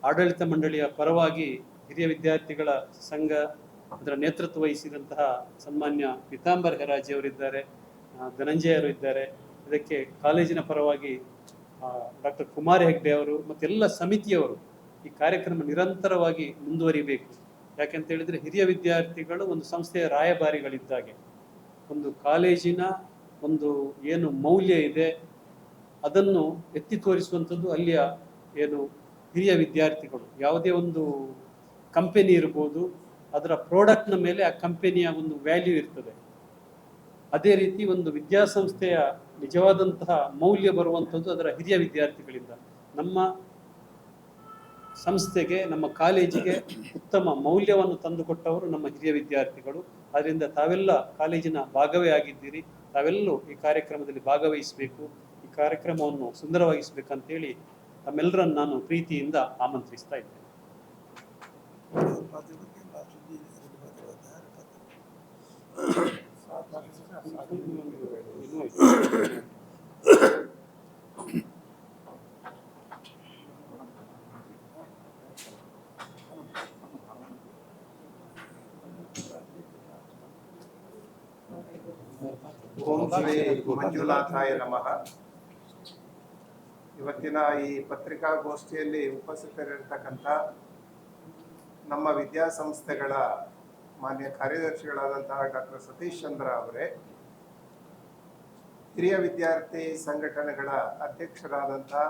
ಆಡಳಿತ ಮಂಡಳಿಯ ಪರವಾಗಿ ಹಿರಿಯ ವಿದ್ಯಾರ್ಥಿಗಳ ಸಂಘ ಅದರ ನೇತೃತ್ವ ವಹಿಸಿದಂತಹ ಸನ್ಮಾನ್ಯ ಪೀತಾಂಬರ್ ಹೆರಾಜಿ ಅವರಿದ್ದಾರೆ, ಧನಂಜಯರು ಇದ್ದಾರೆ. ಇದಕ್ಕೆ ಕಾಲೇಜಿನ ಪರವಾಗಿ ಡಾಕ್ಟರ್ ಕುಮಾರ್ ಹೆಗ್ಡೆ ಅವರು ಮತ್ತೆಲ್ಲ ಸಮಿತಿಯವರು ಈ ಕಾರ್ಯಕ್ರಮ ನಿರಂತರವಾಗಿ ಮುಂದುವರಿಬೇಕು. ಯಾಕೆಂತ ಹೇಳಿದ್ರೆ ಹಿರಿಯ ವಿದ್ಯಾರ್ಥಿಗಳು ಒಂದು ಸಂಸ್ಥೆಯ ರಾಯಭಾರಿಗಳಿದ್ದಾಗೆ. ಒಂದು ಕಾಲೇಜಿನ ಒಂದು ಏನು ಮೌಲ್ಯ ಇದೆ ಅದನ್ನು ಎತ್ತಿ ತೋರಿಸುವಂಥದ್ದು ಅಲ್ಲಿಯ ಏನು ಹಿರಿಯ ವಿದ್ಯಾರ್ಥಿಗಳು. ಯಾವುದೇ ಒಂದು ಕಂಪನಿ ಇರ್ಬೋದು, ಅದರ ಪ್ರಾಡಕ್ಟ್ನ ಮೇಲೆ ಆ ಕಂಪನಿಯ ಒಂದು ವ್ಯಾಲ್ಯೂ ಇರ್ತದೆ. ಅದೇ ರೀತಿ ಒಂದು ವಿದ್ಯಾಸಂಸ್ಥೆಯ ನಿಜವಾದಂತಹ ಮೌಲ್ಯ ಬರುವಂಥದ್ದು ಅದರ ಹಿರಿಯ ವಿದ್ಯಾರ್ಥಿಗಳಿಂದ. ನಮ್ಮ ಸಂಸ್ಥೆಗೆ, ನಮ್ಮ ಕಾಲೇಜಿಗೆ ಉತ್ತಮ ಮೌಲ್ಯವನ್ನು ತಂದುಕೊಟ್ಟವರು ನಮ್ಮ ಹಿರಿಯ ವಿದ್ಯಾರ್ಥಿಗಳು. ಅದರಿಂದ ತಾವೆಲ್ಲ ಕಾಲೇಜಿನ ಭಾಗವೇ ಆಗಿದ್ದೀರಿ. ತಾವೆಲ್ಲೂ ಈ ಕಾರ್ಯಕ್ರಮದಲ್ಲಿ ಭಾಗವಹಿಸಬೇಕು, ಈ ಕಾರ್ಯಕ್ರಮವನ್ನು ಸುಂದರವಾಗಿಸಬೇಕಂತೇಳಿ ತಮ್ಮೆಲ್ಲರನ್ನು ನಾನು ಪ್ರೀತಿಯಿಂದ ಆಮಂತ್ರಿಸ್ತಾ ಇದ್ದೇನೆ. ಓಂ ಶ್ರೀ ಮಂಜುನಾಥಾಯ ನಮಃ. ಇವತ್ತಿನ ಈ ಪತ್ರಿಕಾಗೋಷ್ಠಿಯಲ್ಲಿ ಉಪಸ್ಥಿತರಿರ್ತಕ್ಕಂಥ ನಮ್ಮ ವಿದ್ಯಾಸಂಸ್ಥೆಗಳ ಮಾನ್ಯ ಕಾರ್ಯದರ್ಶಿಗಳಾದಂತಹ ಡಾಕ್ಟರ್ ಸತೀಶ್ ಚಂದ್ರ ಅವರೇ, ಹಿರಿಯ ವಿದ್ಯಾರ್ಥಿ ಸಂಘಟನೆಗಳ ಅಧ್ಯಕ್ಷರಾದಂತಹ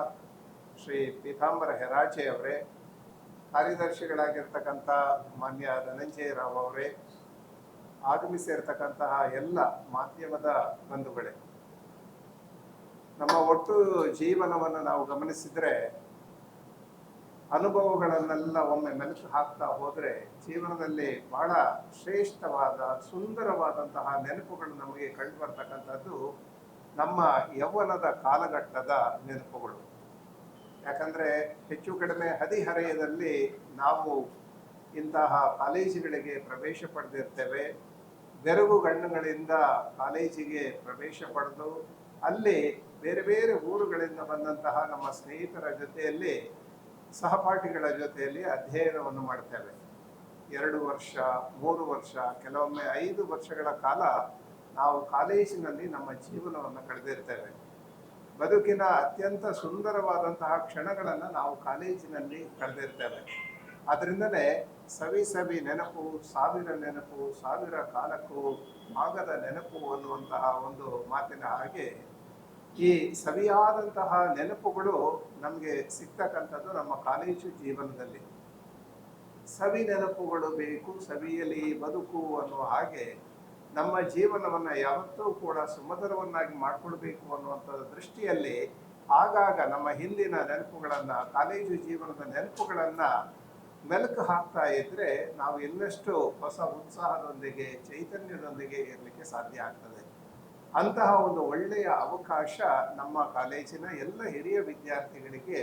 ಶ್ರೀ ಪೀತಾಂಬರ ಹೆರಾಜೆ ಅವರೇ, ಕಾರ್ಯದರ್ಶಿಗಳಾಗಿರ್ತಕ್ಕಂಥ ಮಾನ್ಯ ಧನಂಜಯ ರಾವ್ ಅವರೇ, ಆಗಮಿಸಿರ್ತಕ್ಕಂತಹ ಎಲ್ಲ ಮಾಧ್ಯಮದ ಬಂಧುಗಳೇ, ನಮ್ಮ ಒಟ್ಟು ಜೀವನವನ್ನು ನಾವು ಗಮನಿಸಿದ್ರೆ ಅನುಭವಗಳನ್ನೆಲ್ಲ ಒಮ್ಮೆ ಮೆಲುಕು ಹಾಕ್ತಾ ಹೋದ್ರೆ ಜೀವನದಲ್ಲಿ ಬಹಳ ಶ್ರೇಷ್ಠವಾದ ಸುಂದರವಾದಂತಹ ನೆನಪುಗಳು ನಮಗೆ ಕಂಡು ಬರ್ತಕ್ಕಂಥದ್ದು ನಮ್ಮ ಯೌವನದ ಕಾಲಘಟ್ಟದ ನೆನಪುಗಳು. ಯಾಕಂದ್ರೆ ಹೆಚ್ಚು ಕಡಿಮೆ ಹದಿಹರೆಯದಲ್ಲಿ ನಾವು ಇಂತಹ ಕಾಲೇಜುಗಳಿಗೆ ಪ್ರವೇಶ ಪಡೆದಿರ್ತೇವೆ. ಬೆರಗು ಗಣ್ಣುಗಳಿಂದ ಕಾಲೇಜಿಗೆ ಪ್ರವೇಶ ಪಡೆದು ಅಲ್ಲಿ ಬೇರೆ ಬೇರೆ ಊರುಗಳಿಂದ ಬಂದಂತಹ ನಮ್ಮ ಸ್ನೇಹಿತರ ಜೊತೆಯಲ್ಲಿ, ಸಹಪಾಠಿಗಳ ಜೊತೆಯಲ್ಲಿ ಅಧ್ಯಯನವನ್ನು ಮಾಡ್ತೇವೆ. 2 ವರ್ಷ, 3 ವರ್ಷ, ಕೆಲವೊಮ್ಮೆ 5 ವರ್ಷಗಳ ಕಾಲ ನಾವು ಕಾಲೇಜಿನಲ್ಲಿ ನಮ್ಮ ಜೀವನವನ್ನು ಕಳೆದಿರ್ತೇವೆ. ಬದುಕಿನ ಅತ್ಯಂತ ಸುಂದರವಾದಂತಹ ಕ್ಷಣಗಳನ್ನು ನಾವು ಕಾಲೇಜಿನಲ್ಲಿ ಕಳೆದಿರ್ತೇವೆ. ಅದರಿಂದಲೇ ಸವಿ ನೆನಪು, ಸಾವಿರ ನೆನಪು, ಸಾವಿರ ಕಾಲಕ್ಕೂ ಆಗದ ನೆನಪು ಅನ್ನುವಂತಹ ಒಂದು ಮಾತಿನ ಹಾಗೆ ಈ ಸವಿಯಾದಂತಹ ನೆನಪುಗಳು ನಮಗೆ ಸಿಗ್ತಕ್ಕಂಥದ್ದು ನಮ್ಮ ಕಾಲೇಜು ಜೀವನದಲ್ಲಿ. ಸವಿ ನೆನಪುಗಳು ಬೇಕು, ಸವಿಯಲಿ ಬದುಕು ಅನ್ನುವ ಹಾಗೆ ನಮ್ಮ ಜೀವನವನ್ನು ಯಾವತ್ತೂ ಕೂಡ ಸುಮಧುರವನ್ನಾಗಿ ಮಾಡಿಕೊಳ್ಬೇಕು ಅನ್ನುವಂಥ ದೃಷ್ಟಿಯಲ್ಲಿ ಆಗಾಗ ನಮ್ಮ ಹಿಂದಿನ ನೆನಪುಗಳನ್ನು, ಕಾಲೇಜು ಜೀವನದ ನೆನಪುಗಳನ್ನು ಮೆಲುಕು ಹಾಕ್ತಾ ಇದ್ರೆ ನಾವು ಇನ್ನಷ್ಟು ಹೊಸ ಉತ್ಸಾಹದೊಂದಿಗೆ, ಚೈತನ್ಯದೊಂದಿಗೆ ಇರಲಿಕ್ಕೆ ಸಾಧ್ಯ ಆಗ್ತದೆ. ಅಂತಹ ಒಂದು ಒಳ್ಳೆಯ ಅವಕಾಶ ನಮ್ಮ ಕಾಲೇಜಿನ ಎಲ್ಲ ಹಿರಿಯ ವಿದ್ಯಾರ್ಥಿಗಳಿಗೆ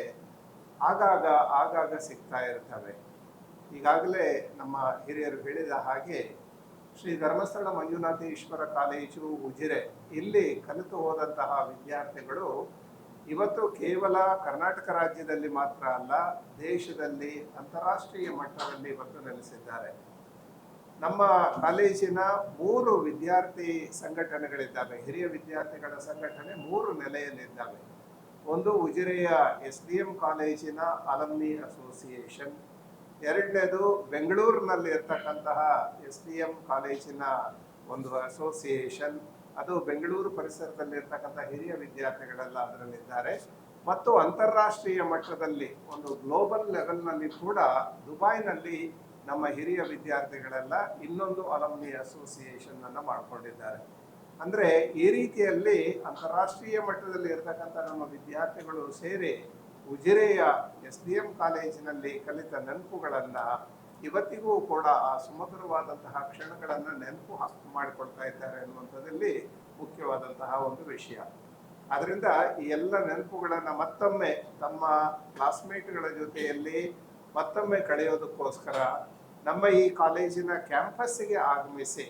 ಆಗಾಗ ಸಿಗ್ತಾ ಇರ್ತವೆ. ಈಗಾಗಲೇ ನಮ್ಮ ಹಿರಿಯರು ಹೇಳಿದ ಹಾಗೆ ಶ್ರೀ ಧರ್ಮಸ್ಥಳ ಮಂಜುನಾಥೇಶ್ವರ ಕಾಲೇಜು ಉಜಿರೆ, ಇಲ್ಲಿ ಕಲಿತು ಹೋದಂತಹ ವಿದ್ಯಾರ್ಥಿಗಳು ಇವತ್ತು ಕೇವಲ ಕರ್ನಾಟಕ ರಾಜ್ಯದಲ್ಲಿ ಮಾತ್ರ ಅಲ್ಲ, ದೇಶದಲ್ಲಿ ಅಂತಾರಾಷ್ಟ್ರೀಯ ಮಟ್ಟದಲ್ಲಿ ಇವತ್ತು ನೆಲೆಸಿದ್ದಾರೆ. ನಮ್ಮ ಕಾಲೇಜಿನ 3 ವಿದ್ಯಾರ್ಥಿ ಸಂಘಟನೆಗಳಿದ್ದಾವೆ. ಹಿರಿಯ ವಿದ್ಯಾರ್ಥಿಗಳ ಸಂಘಟನೆ 3 ನೆಲೆಯಲ್ಲಿದ್ದಾವೆ. ಒಂದು ಉಜಿರೆಯ SDM ಕಾಲೇಜಿನ ಅಲಮ್ನಿ ಅಸೋಸಿಯೇಷನ್, ಎರಡನೇದು ಬೆಂಗಳೂರಿನಲ್ಲಿ ಇರ್ತಕ್ಕಂತಹ SDM ಕಾಲೇಜಿನ ಒಂದು ಅಸೋಸಿಯೇಷನ್, ಅದು ಬೆಂಗಳೂರು ಪರಿಸರದಲ್ಲಿ ಇರ್ತಕ್ಕಂಥ ಹಿರಿಯ ವಿದ್ಯಾರ್ಥಿಗಳೆಲ್ಲ ಅದರಲ್ಲಿದ್ದಾರೆ. ಮತ್ತು ಅಂತಾರಾಷ್ಟ್ರೀಯ ಮಟ್ಟದಲ್ಲಿ ಒಂದು ಗ್ಲೋಬಲ್ ಲೆವೆಲ್ನಲ್ಲಿ ಕೂಡ ದುಬೈನಲ್ಲಿ ನಮ್ಮ ಹಿರಿಯ ವಿದ್ಯಾರ್ಥಿಗಳೆಲ್ಲ ಇನ್ನೊಂದು ಅಲಮ್ನಿ ಅಸೋಸಿಯೇಷನ್ ಅನ್ನು ಮಾಡಿಕೊಂಡಿದ್ದಾರೆ. ಅಂದ್ರೆ ಈ ರೀತಿಯಲ್ಲಿ ಅಂತಾರಾಷ್ಟ್ರೀಯ ಮಟ್ಟದಲ್ಲಿ ಇರತಕ್ಕಂಥ ನಮ್ಮ ವಿದ್ಯಾರ್ಥಿಗಳು ಸೇರಿ ಉಜಿರೆಯ SDM ಕಾಲೇಜಿನಲ್ಲಿ ಕಲಿತ ನೆನಪುಗಳನ್ನ ಇವತ್ತಿಗೂ ಕೂಡ ಆ ಸುಮಧುರವಾದಂತಹ ಕ್ಷಣಗಳನ್ನ ನೆನಪು ಮಾಡಿಕೊಳ್ತಾ ಇದ್ದಾರೆ ಅನ್ನುವಂಥದ್ದಲ್ಲಿ ಮುಖ್ಯವಾದಂತಹ ಒಂದು ವಿಷಯ. ಅದರಿಂದ ಈ ಎಲ್ಲ ನೆನಪುಗಳನ್ನ ಮತ್ತೊಮ್ಮೆ ತಮ್ಮ ಕ್ಲಾಸ್ಮೇಟ್ಗಳ ಜೊತೆಯಲ್ಲಿ ಮತ್ತೊಮ್ಮೆ ಕಳೆಯೋದಕ್ಕೋಸ್ಕರ ನಮ್ಮ ಈ ಕಾಲೇಜಿನ ಕ್ಯಾಂಪಸ್ಸಿಗೆ ಆಗಮಿಸಿ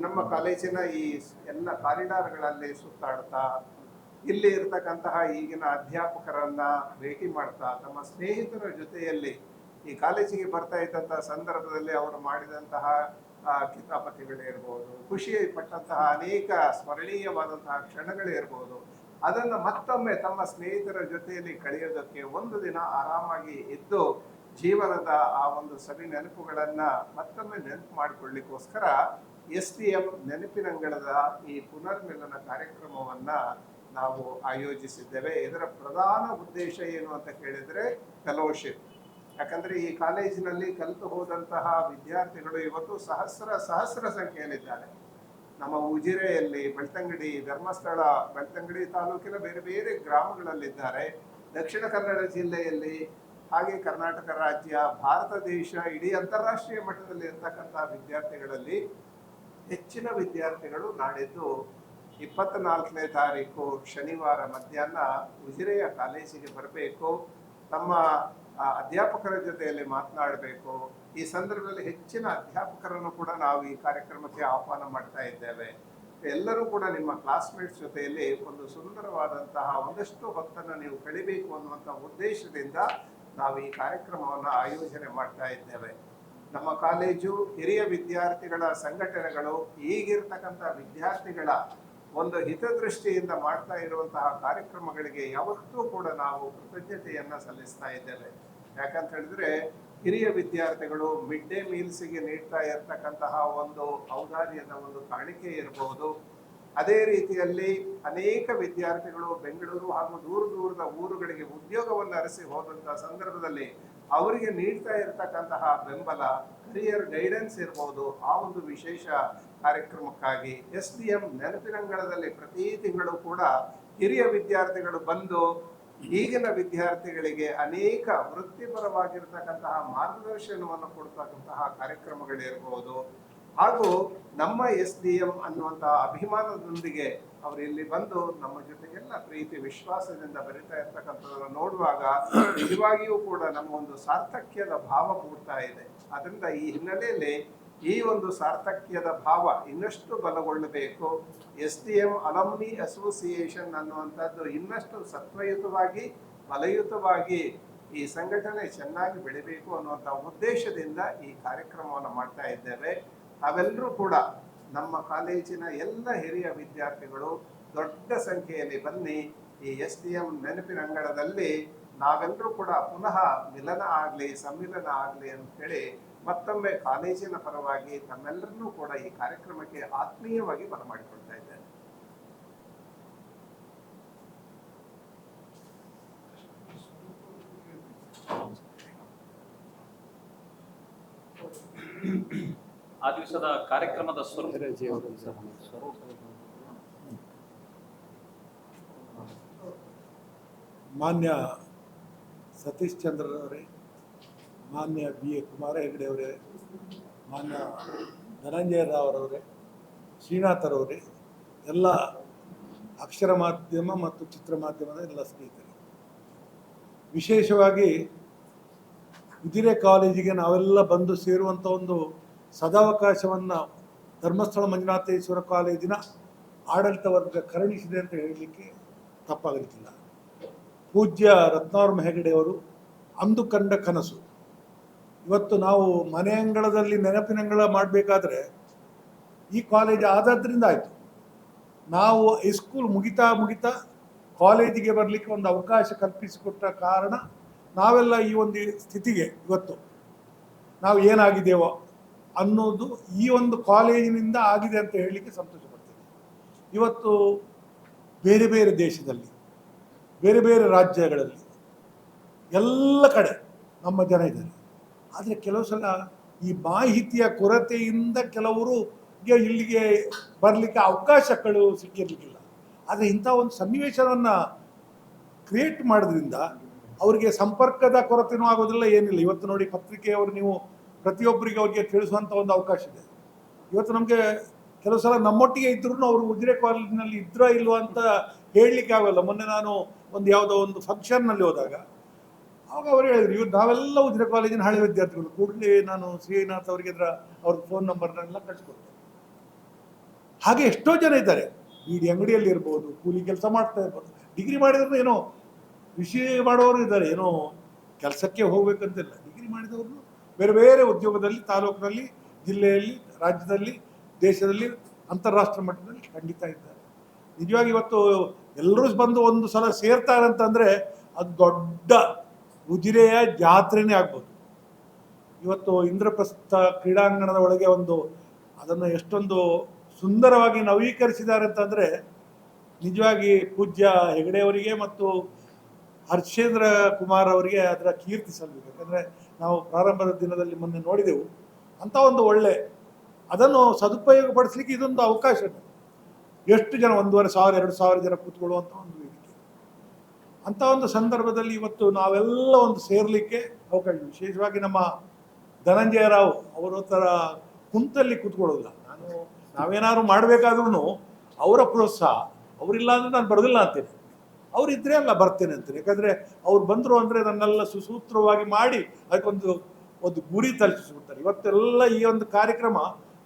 ನಮ್ಮ ಕಾಲೇಜಿನ ಈ ಎಲ್ಲ ಕಾರಿಡಾರ್ಗಳಲ್ಲಿ ಸುತ್ತಾಡ್ತಾ ಇಲ್ಲಿ ಇರ್ತಕ್ಕಂತಹ ಈಗಿನ ಅಧ್ಯಾಪಕರನ್ನ ಭೇಟಿ ಮಾಡ್ತಾ ತಮ್ಮ ಸ್ನೇಹಿತರ ಜೊತೆಯಲ್ಲಿ ಈ ಕಾಲೇಜಿಗೆ ಬರ್ತಾ ಇದ್ದಂತಹ ಸಂದರ್ಭದಲ್ಲಿ ಅವರು ಮಾಡಿದಂತಹ ಕಿತಾಪತಿಗಳಿರ್ಬೋದು, ಖುಷಿ ಪಟ್ಟಂತಹ ಅನೇಕ ಸ್ಮರಣೀಯವಾದಂತಹ ಕ್ಷಣಗಳಿರ್ಬೋದು, ಅದನ್ನು ಮತ್ತೊಮ್ಮೆ ತಮ್ಮ ಸ್ನೇಹಿತರ ಜೊತೆಯಲ್ಲಿ ಕಳೆಯೋದಕ್ಕೆ ಒಂದು ದಿನ ಆರಾಮಾಗಿ ಇದ್ದು ಜೀವನದ ಆ ಒಂದು ಸವಿ ನೆನಪುಗಳನ್ನ ಮತ್ತೊಮ್ಮೆ ನೆನಪು ಮಾಡಿಕೊಳ್ಳಿಕ್ಕೋಸ್ಕರ SDM ನೆನಪಿನಂಗಳದ ಈ ಪುನರ್ಮಿಲನ ಕಾರ್ಯಕ್ರಮವನ್ನ ನಾವು ಆಯೋಜಿಸಿದ್ದೇವೆ. ಇದರ ಪ್ರಧಾನ ಉದ್ದೇಶ ಏನು ಅಂತ ಕೇಳಿದ್ರೆ ಫೆಲೋಶಿಪ್. ಯಾಕಂದ್ರೆ ಈ ಕಾಲೇಜಿನಲ್ಲಿ ಕಲಿತು ಹೋದಂತಹ ವಿದ್ಯಾರ್ಥಿಗಳು ಇವತ್ತು ಸಹಸ್ರ ಸಂಖ್ಯೆಯಲ್ಲಿದ್ದಾರೆ. ನಮ್ಮ ಉಜಿರೆಯಲ್ಲಿ, ಬೆಳ್ತಂಗಡಿ, ಧರ್ಮಸ್ಥಳ, ಬೆಳ್ತಂಗಡಿ ತಾಲೂಕಿನ ಬೇರೆ ಬೇರೆ ಗ್ರಾಮಗಳಲ್ಲಿದ್ದಾರೆ. ದಕ್ಷಿಣ ಕನ್ನಡ ಜಿಲ್ಲೆಯಲ್ಲಿ, ಹಾಗೆ ಕರ್ನಾಟಕ ರಾಜ್ಯ, ಭಾರತ ದೇಶ, ಇಡೀ ಅಂತಾರಾಷ್ಟ್ರೀಯ ಮಟ್ಟದಲ್ಲಿ ಇರ್ತಕ್ಕಂತಹ ವಿದ್ಯಾರ್ಥಿಗಳಲ್ಲಿ ಹೆಚ್ಚಿನ ವಿದ್ಯಾರ್ಥಿಗಳು ನಾಡಿದ್ದು 24ನೇ ತಾರೀಕು ಶನಿವಾರ ಮಧ್ಯಾಹ್ನ ಉಜಿರೆಯ ಕಾಲೇಜಿಗೆ ಬರಬೇಕು, ತಮ್ಮ ಅಧ್ಯಾಪಕರ ಜೊತೆಯಲ್ಲಿ ಮಾತನಾಡಬೇಕು. ಈ ಸಂದರ್ಭದಲ್ಲಿ ಹೆಚ್ಚಿನ ಅಧ್ಯಾಪಕರನ್ನು ಕೂಡ ನಾವು ಈ ಕಾರ್ಯಕ್ರಮಕ್ಕೆ ಆಹ್ವಾನ ಮಾಡ್ತಾ ಇದ್ದೇವೆ. ಎಲ್ಲರೂ ಕೂಡ ನಿಮ್ಮ ಕ್ಲಾಸ್ಮೇಟ್ಸ್ ಜೊತೆಯಲ್ಲಿ ಒಂದು ಸುಂದರವಾದಂತಹ ಒಂದಷ್ಟು ಹೊತ್ತನ್ನು ನೀವು ಕಳಿಬೇಕು ಅನ್ನುವಂಥ ಉದ್ದೇಶದಿಂದ ನಾವು ಈ ಕಾರ್ಯಕ್ರಮವನ್ನು ಆಯೋಜನೆ ಮಾಡ್ತಾ ಇದ್ದೇವೆ. ನಮ್ಮ ಕಾಲೇಜು ಹಿರಿಯ ವಿದ್ಯಾರ್ಥಿಗಳ ಸಂಘಟನೆಗಳು ಈಗಿರ್ತಕ್ಕಂಥ ವಿದ್ಯಾರ್ಥಿಗಳ ಒಂದು ಹಿತದೃಷ್ಟಿಯಿಂದ ಮಾಡ್ತಾ ಇರುವಂತಹ ಕಾರ್ಯಕ್ರಮಗಳಿಗೆ ಯಾವತ್ತೂ ಕೂಡ ನಾವು ಕೃತಜ್ಞತೆಯನ್ನ ಸಲ್ಲಿಸ್ತಾ ಇದ್ದೇವೆ. ಯಾಕಂತ ಹೇಳಿದ್ರೆ ಹಿರಿಯ ವಿದ್ಯಾರ್ಥಿಗಳು ಮಿಡ್ ಡೇ ಮೀಲ್ಸ್ಗೆ ನೀಡ್ತಾ ಇರತಕ್ಕಂತಹ ಒಂದು ಔದಾರ್ಯದ ಒಂದು ಕಾಣಿಕೆ ಇರಬಹುದು. ಅದೇ ರೀತಿಯಲ್ಲಿ ಅನೇಕ ವಿದ್ಯಾರ್ಥಿಗಳು ಬೆಂಗಳೂರು ಹಾಗೂ ದೂರದ ಊರುಗಳಿಗೆ ಉದ್ಯೋಗವನ್ನು ಅರಸಿ ಹೋದಂತಹ ಸಂದರ್ಭದಲ್ಲಿ ಅವರಿಗೆ ನೀಡ್ತಾ ಇರತಕ್ಕಂತಹ ಬೆಂಬಲ, ಕರಿಯರ್ ಗೈಡೆನ್ಸ್ ಇರಬಹುದು. ಆ ಒಂದು ವಿಶೇಷ ಕಾರ್ಯಕ್ರಮಕ್ಕಾಗಿ SDM ನೆನಪಿನಂಗಳದಲ್ಲಿ ಪ್ರತಿ ತಿಂಗಳು ಕೂಡ ಹಿರಿಯ ವಿದ್ಯಾರ್ಥಿಗಳು ಬಂದು ಈಗಿನ ವಿದ್ಯಾರ್ಥಿಗಳಿಗೆ ಅನೇಕ ವೃತ್ತಿಪರವಾಗಿರ್ತಕ್ಕಂತಹ ಮಾರ್ಗದರ್ಶನವನ್ನು ಕೊಡ್ತಕ್ಕಂತಹ ಕಾರ್ಯಕ್ರಮಗಳಿರಬಹುದು. ಹಾಗೂ ನಮ್ಮ SDM ಅನ್ನುವಂತಹ ಅಭಿಮಾನದೊಂದಿಗೆ ಅವರು ಇಲ್ಲಿ ಬಂದು ನಮ್ಮ ಜೊತೆಗೆಲ್ಲ ಪ್ರೀತಿ ವಿಶ್ವಾಸದಿಂದ ಬರೀತಾ ಇರ್ತಕ್ಕಂಥದ್ದನ್ನು ನೋಡುವಾಗ ನಿಜವಾಗಿಯೂ ಕೂಡ ನಮ್ಮ ಒಂದು ಸಾರ್ಥಕ್ಯದ ಭಾವ ಮೂಡ್ತಾ ಇದೆ. ಅದರಿಂದ ಈ ಹಿನ್ನೆಲೆಯಲ್ಲಿ ಈ ಒಂದು ಸಾರ್ಥಕ್ಯದ ಭಾವ ಇನ್ನಷ್ಟು ಬಲಗೊಳ್ಳಬೇಕು. SDM ಅಲಮ್ನಿ ಅಸೋಸಿಯೇಷನ್ ಅನ್ನುವಂಥದ್ದು ಇನ್ನಷ್ಟು ಸತ್ವಯುತವಾಗಿ ಬಲಯುತವಾಗಿ ಈ ಸಂಘಟನೆ ಚೆನ್ನಾಗಿ ಬೆಳಿಬೇಕು ಅನ್ನುವಂಥ ಉದ್ದೇಶದಿಂದ ಈ ಕಾರ್ಯಕ್ರಮವನ್ನು ಮಾಡ್ತಾ ಇದ್ದೇವೆ. ಅವೆಲ್ಲರೂ ಕೂಡ ನಮ್ಮ ಕಾಲೇಜಿನ ಎಲ್ಲ ಹಿರಿಯ ವಿದ್ಯಾರ್ಥಿಗಳು ದೊಡ್ಡ ಸಂಖ್ಯೆಯಲ್ಲಿ ಬನ್ನಿ ಈ SDM ನೆನಪಿನಂಗಳದಲ್ಲಿ ನಾವೆಲ್ಲರೂ ಕೂಡ ಪುನಃ ಮಿಲನ ಆಗಲಿ, ಸಮ್ಮಿಲನ ಆಗಲಿ ಅಂತ ಹೇಳಿ ಮತ್ತೊಮ್ಮೆ ಕಾಲೇಜಿನ ಪರವಾಗಿ ತಮ್ಮೆಲ್ಲರನ್ನೂ ಕೂಡ ಈ ಕಾರ್ಯಕ್ರಮಕ್ಕೆ ಆತ್ಮೀಯವಾಗಿ ಬರಮಾಡಿಕೊಳ್ತಾ ಇದ್ದೇನೆ. ಆ ದಿವಸದ ಕಾರ್ಯಕ್ರಮದ ಸ್ವರೂಪ ಮಾನ್ಯ ಸತೀಶ್ ಚಂದ್ರರವರೇ, ಮಾನ್ಯ BA ಕುಮಾರ ಹೆಗಡೆ ಅವರೇ, ಮಾನ್ಯ ಧನಂಜಯ ರಾವ್ರವರೇ, ಶ್ರೀನಾಥರವರೇ, ಎಲ್ಲ ಅಕ್ಷರ ಮಾಧ್ಯಮ ಮತ್ತು ಚಿತ್ರ ಮಾಧ್ಯಮದ ಎಲ್ಲ ಸ್ನೇಹಿತರು, ವಿಶೇಷವಾಗಿ ಉಜಿರೆ ಕಾಲೇಜಿಗೆ ನಾವೆಲ್ಲ ಬಂದು ಸೇರುವಂಥ ಒಂದು ಸದಾವಕಾಶವನ್ನು ಧರ್ಮಸ್ಥಳ ಮಂಜುನಾಥೇಶ್ವರ ಕಾಲೇಜಿನ ಆಡಳಿತ ವರ್ಗ ಕರುಣಿಸಿದೆ ಅಂತ ಹೇಳಲಿಕ್ಕೆ ತಪ್ಪಾಗಲಿಕ್ಕಿಲ್ಲ. ಪೂಜ್ಯ ರತ್ನವರ್ಮ ಹೆಗಡೆಯವರು ಅಂದು ಕಂಡ ಕನಸು ಇವತ್ತು ನಾವು ಮನೆ ಅಂಗಳದಲ್ಲಿ ನೆನಪಿನಂಗಳ ಮಾಡಬೇಕಾದ್ರೆ ಈ ಕಾಲೇಜ್ ಆದದ್ರಿಂದ ಆಯಿತು. ನಾವು ಹೈಸ್ಕೂಲ್ ಮುಗಿತಾ ಕಾಲೇಜಿಗೆ ಬರಲಿಕ್ಕೆ ಒಂದು ಅವಕಾಶ ಕಲ್ಪಿಸಿಕೊಟ್ಟ ಕಾರಣ ನಾವೆಲ್ಲ ಈ ಒಂದು ಸ್ಥಿತಿಗೆ ಇವತ್ತು ನಾವು ಏನಾಗಿದ್ದೇವೋ ಅನ್ನೋದು ಈ ಒಂದು ಕಾಲೇಜಿನಿಂದ ಆಗಿದೆ ಅಂತ ಹೇಳಲಿಕ್ಕೆ ಸಂತೋಷ ಪಡ್ತೇನೆ. ಇವತ್ತು ಬೇರೆ ಬೇರೆ ದೇಶದಲ್ಲಿ, ಬೇರೆ ಬೇರೆ ರಾಜ್ಯಗಳಲ್ಲಿ ಎಲ್ಲ ಕಡೆ ನಮ್ಮ ಜನ ಇದ್ದಾರೆ. ಆದರೆ ಕೆಲವು ಸಲ ಈ ಮಾಹಿತಿಯ ಕೊರತೆಯಿಂದ ಕೆಲವರು ಇಲ್ಲಿಗೆ ಬರಲಿಕ್ಕೆ ಅವಕಾಶಗಳು ಸಿಕ್ಕಿರಲಿಕ್ಕಿಲ್ಲ. ಆದರೆ ಇಂಥ ಒಂದು ಸನ್ನಿವೇಶವನ್ನು ಕ್ರಿಯೇಟ್ ಮಾಡೋದ್ರಿಂದ ಅವರಿಗೆ ಸಂಪರ್ಕದ ಕೊರತೆನೂ ಆಗೋದಿಲ್ಲ, ಏನಿಲ್ಲ. ಇವತ್ತು ನೋಡಿ, ಪತ್ರಿಕೆಯವರು ನೀವು ಪ್ರತಿಯೊಬ್ಬರಿಗೆ ಅವರಿಗೆ ತಿಳಿಸುವಂಥ ಒಂದು ಅವಕಾಶ ಇದೆ. ಇವತ್ತು ನಮಗೆ ಕೆಲವು ಸಲ ನಮ್ಮೊಟ್ಟಿಗೆ ಇದ್ರೂ ಅವರು ಉಜಿರೆ ಕಾಲೇಜಿನಲ್ಲಿ ಇದ್ರೋ ಇಲ್ವೋ ಅಂತ ಹೇಳಲಿಕ್ಕೆ ಆಗೋಲ್ಲ. ಮೊನ್ನೆ ನಾನು ಯಾವುದೋ ಒಂದು ಫಂಕ್ಷನ್ನಲ್ಲಿ ಹೋದಾಗ ಆವಾಗ ಅವರು ಹೇಳಿದ್ರು, ಇವ್ರು ನಾವೆಲ್ಲ ಉಜಿರೆ ಕಾಲೇಜಿನ ಹಳೆ ವಿದ್ಯಾರ್ಥಿಗಳು. ಕೂಡಲೇ ನಾನು ಶ್ರೀನಾಥ್ ಅವರಿಗೆ ಅವ್ರ ಫೋನ್ ನಂಬರ್ನೆಲ್ಲ ಕಳಿಸ್ಕೊಡ್ತೇನೆ. ಹಾಗೆ ಎಷ್ಟೋ ಜನ ಇದ್ದಾರೆ, ಬೀಡಿ ಅಂಗಡಿಯಲ್ಲಿ ಇರ್ಬೋದು, ಕೂಲಿ ಕೆಲಸ ಮಾಡ್ತಾ ಇರ್ಬೋದು, ಡಿಗ್ರಿ ಮಾಡಿದ್ರು ಏನೋ ಕೃಷಿ ಮಾಡೋರು ಇದ್ದಾರೆ, ಏನೋ ಕೆಲಸಕ್ಕೆ ಹೋಗ್ಬೇಕಂತಿಲ್ಲ. ಡಿಗ್ರಿ ಮಾಡಿದವರು ಬೇರೆ ಬೇರೆ ಉದ್ಯೋಗದಲ್ಲಿ, ತಾಲೂಕಿನಲ್ಲಿ, ಜಿಲ್ಲೆಯಲ್ಲಿ, ರಾಜ್ಯದಲ್ಲಿ, ದೇಶದಲ್ಲಿ, ಅಂತಾರಾಷ್ಟ್ರ ಮಟ್ಟದಲ್ಲಿ ಖಂಡಿತ ಇದ್ದಾರೆ. ನಿಜವಾಗಿ ಇವತ್ತು ಎಲ್ಲರೂ ಬಂದು ಒಂದು ಸಲ ಸೇರ್ತಾರಂತಂದರೆ ಅದು ದೊಡ್ಡ ಉಜಿರೆಯ ಜಾತ್ರೆನೇ ಆಗ್ಬೋದು. ಇವತ್ತು ಇಂದ್ರಪ್ರಸ್ಥ ಕ್ರೀಡಾಂಗಣದ ಒಳಗೆ ಅದನ್ನು ಎಷ್ಟೊಂದು ಸುಂದರವಾಗಿ ನವೀಕರಿಸಿದ್ದಾರೆ ಅಂತಂದರೆ ನಿಜವಾಗಿ ಪೂಜ್ಯ ಹೆಗಡೆಯವರಿಗೆ ಮತ್ತು ಹರ್ಷೇಂದ್ರ ಕುಮಾರ್ ಅವರಿಗೆ ಅದರ ಕೀರ್ತಿ ಸಲ್ಲಬೇಕು. ಯಾಕಂದರೆ ನಾವು ಪ್ರಾರಂಭದ ದಿನದಲ್ಲಿ ಮೊನ್ನೆ ನೋಡಿದೆವು. ಅಂಥ ಒಂದು ಒಳ್ಳೆ ಅದನ್ನು ಸದುಪಯೋಗಪಡಿಸಲಿಕ್ಕೆ ಇದೊಂದು ಅವಕಾಶ. ಎಷ್ಟು ಜನ 1,500 2,000 ಜನ ಕೂತ್ಕೊಳ್ಳುವಂಥ ಒಂದು ವೇದಿಕೆ. ಅಂಥ ಒಂದು ಸಂದರ್ಭದಲ್ಲಿ ಇವತ್ತು ನಾವೆಲ್ಲ ಒಂದು ಸೇರಲಿಕ್ಕೆ ಅವಕಾಶ. ವಿಶೇಷವಾಗಿ ನಮ್ಮ ಧನಂಜಯ ರಾವ್ ಅವರ ಥರ ಕುಂತಲ್ಲಿ ಕೂತ್ಕೊಳ್ಳೋದಿಲ್ಲ. ನಾವೇನಾದ್ರು ಮಾಡಬೇಕಾದ್ರೂ ಅವರ ಪ್ರೋತ್ಸಾಹ, ಅವರಿಲ್ಲ ಅಂದರೆ ನಾನು ಬರೋದಿಲ್ಲ ಅಂತೇನೆ, ಅವರಿದ್ದರೆ ಅಲ್ಲ ಬರ್ತೇನೆ ಅಂತೇನೆ. ಯಾಕಂದರೆ ಅವ್ರು ಬಂದರು ಅಂದರೆ ಅದನ್ನೆಲ್ಲ ಸುಸೂತ್ರವಾಗಿ ಮಾಡಿ ಅದಕ್ಕೊಂದು ಗುರಿ ತಲುಪಿಸಿಬಿಡ್ತಾರೆ. ಇವತ್ತೆಲ್ಲ ಈ ಒಂದು ಕಾರ್ಯಕ್ರಮ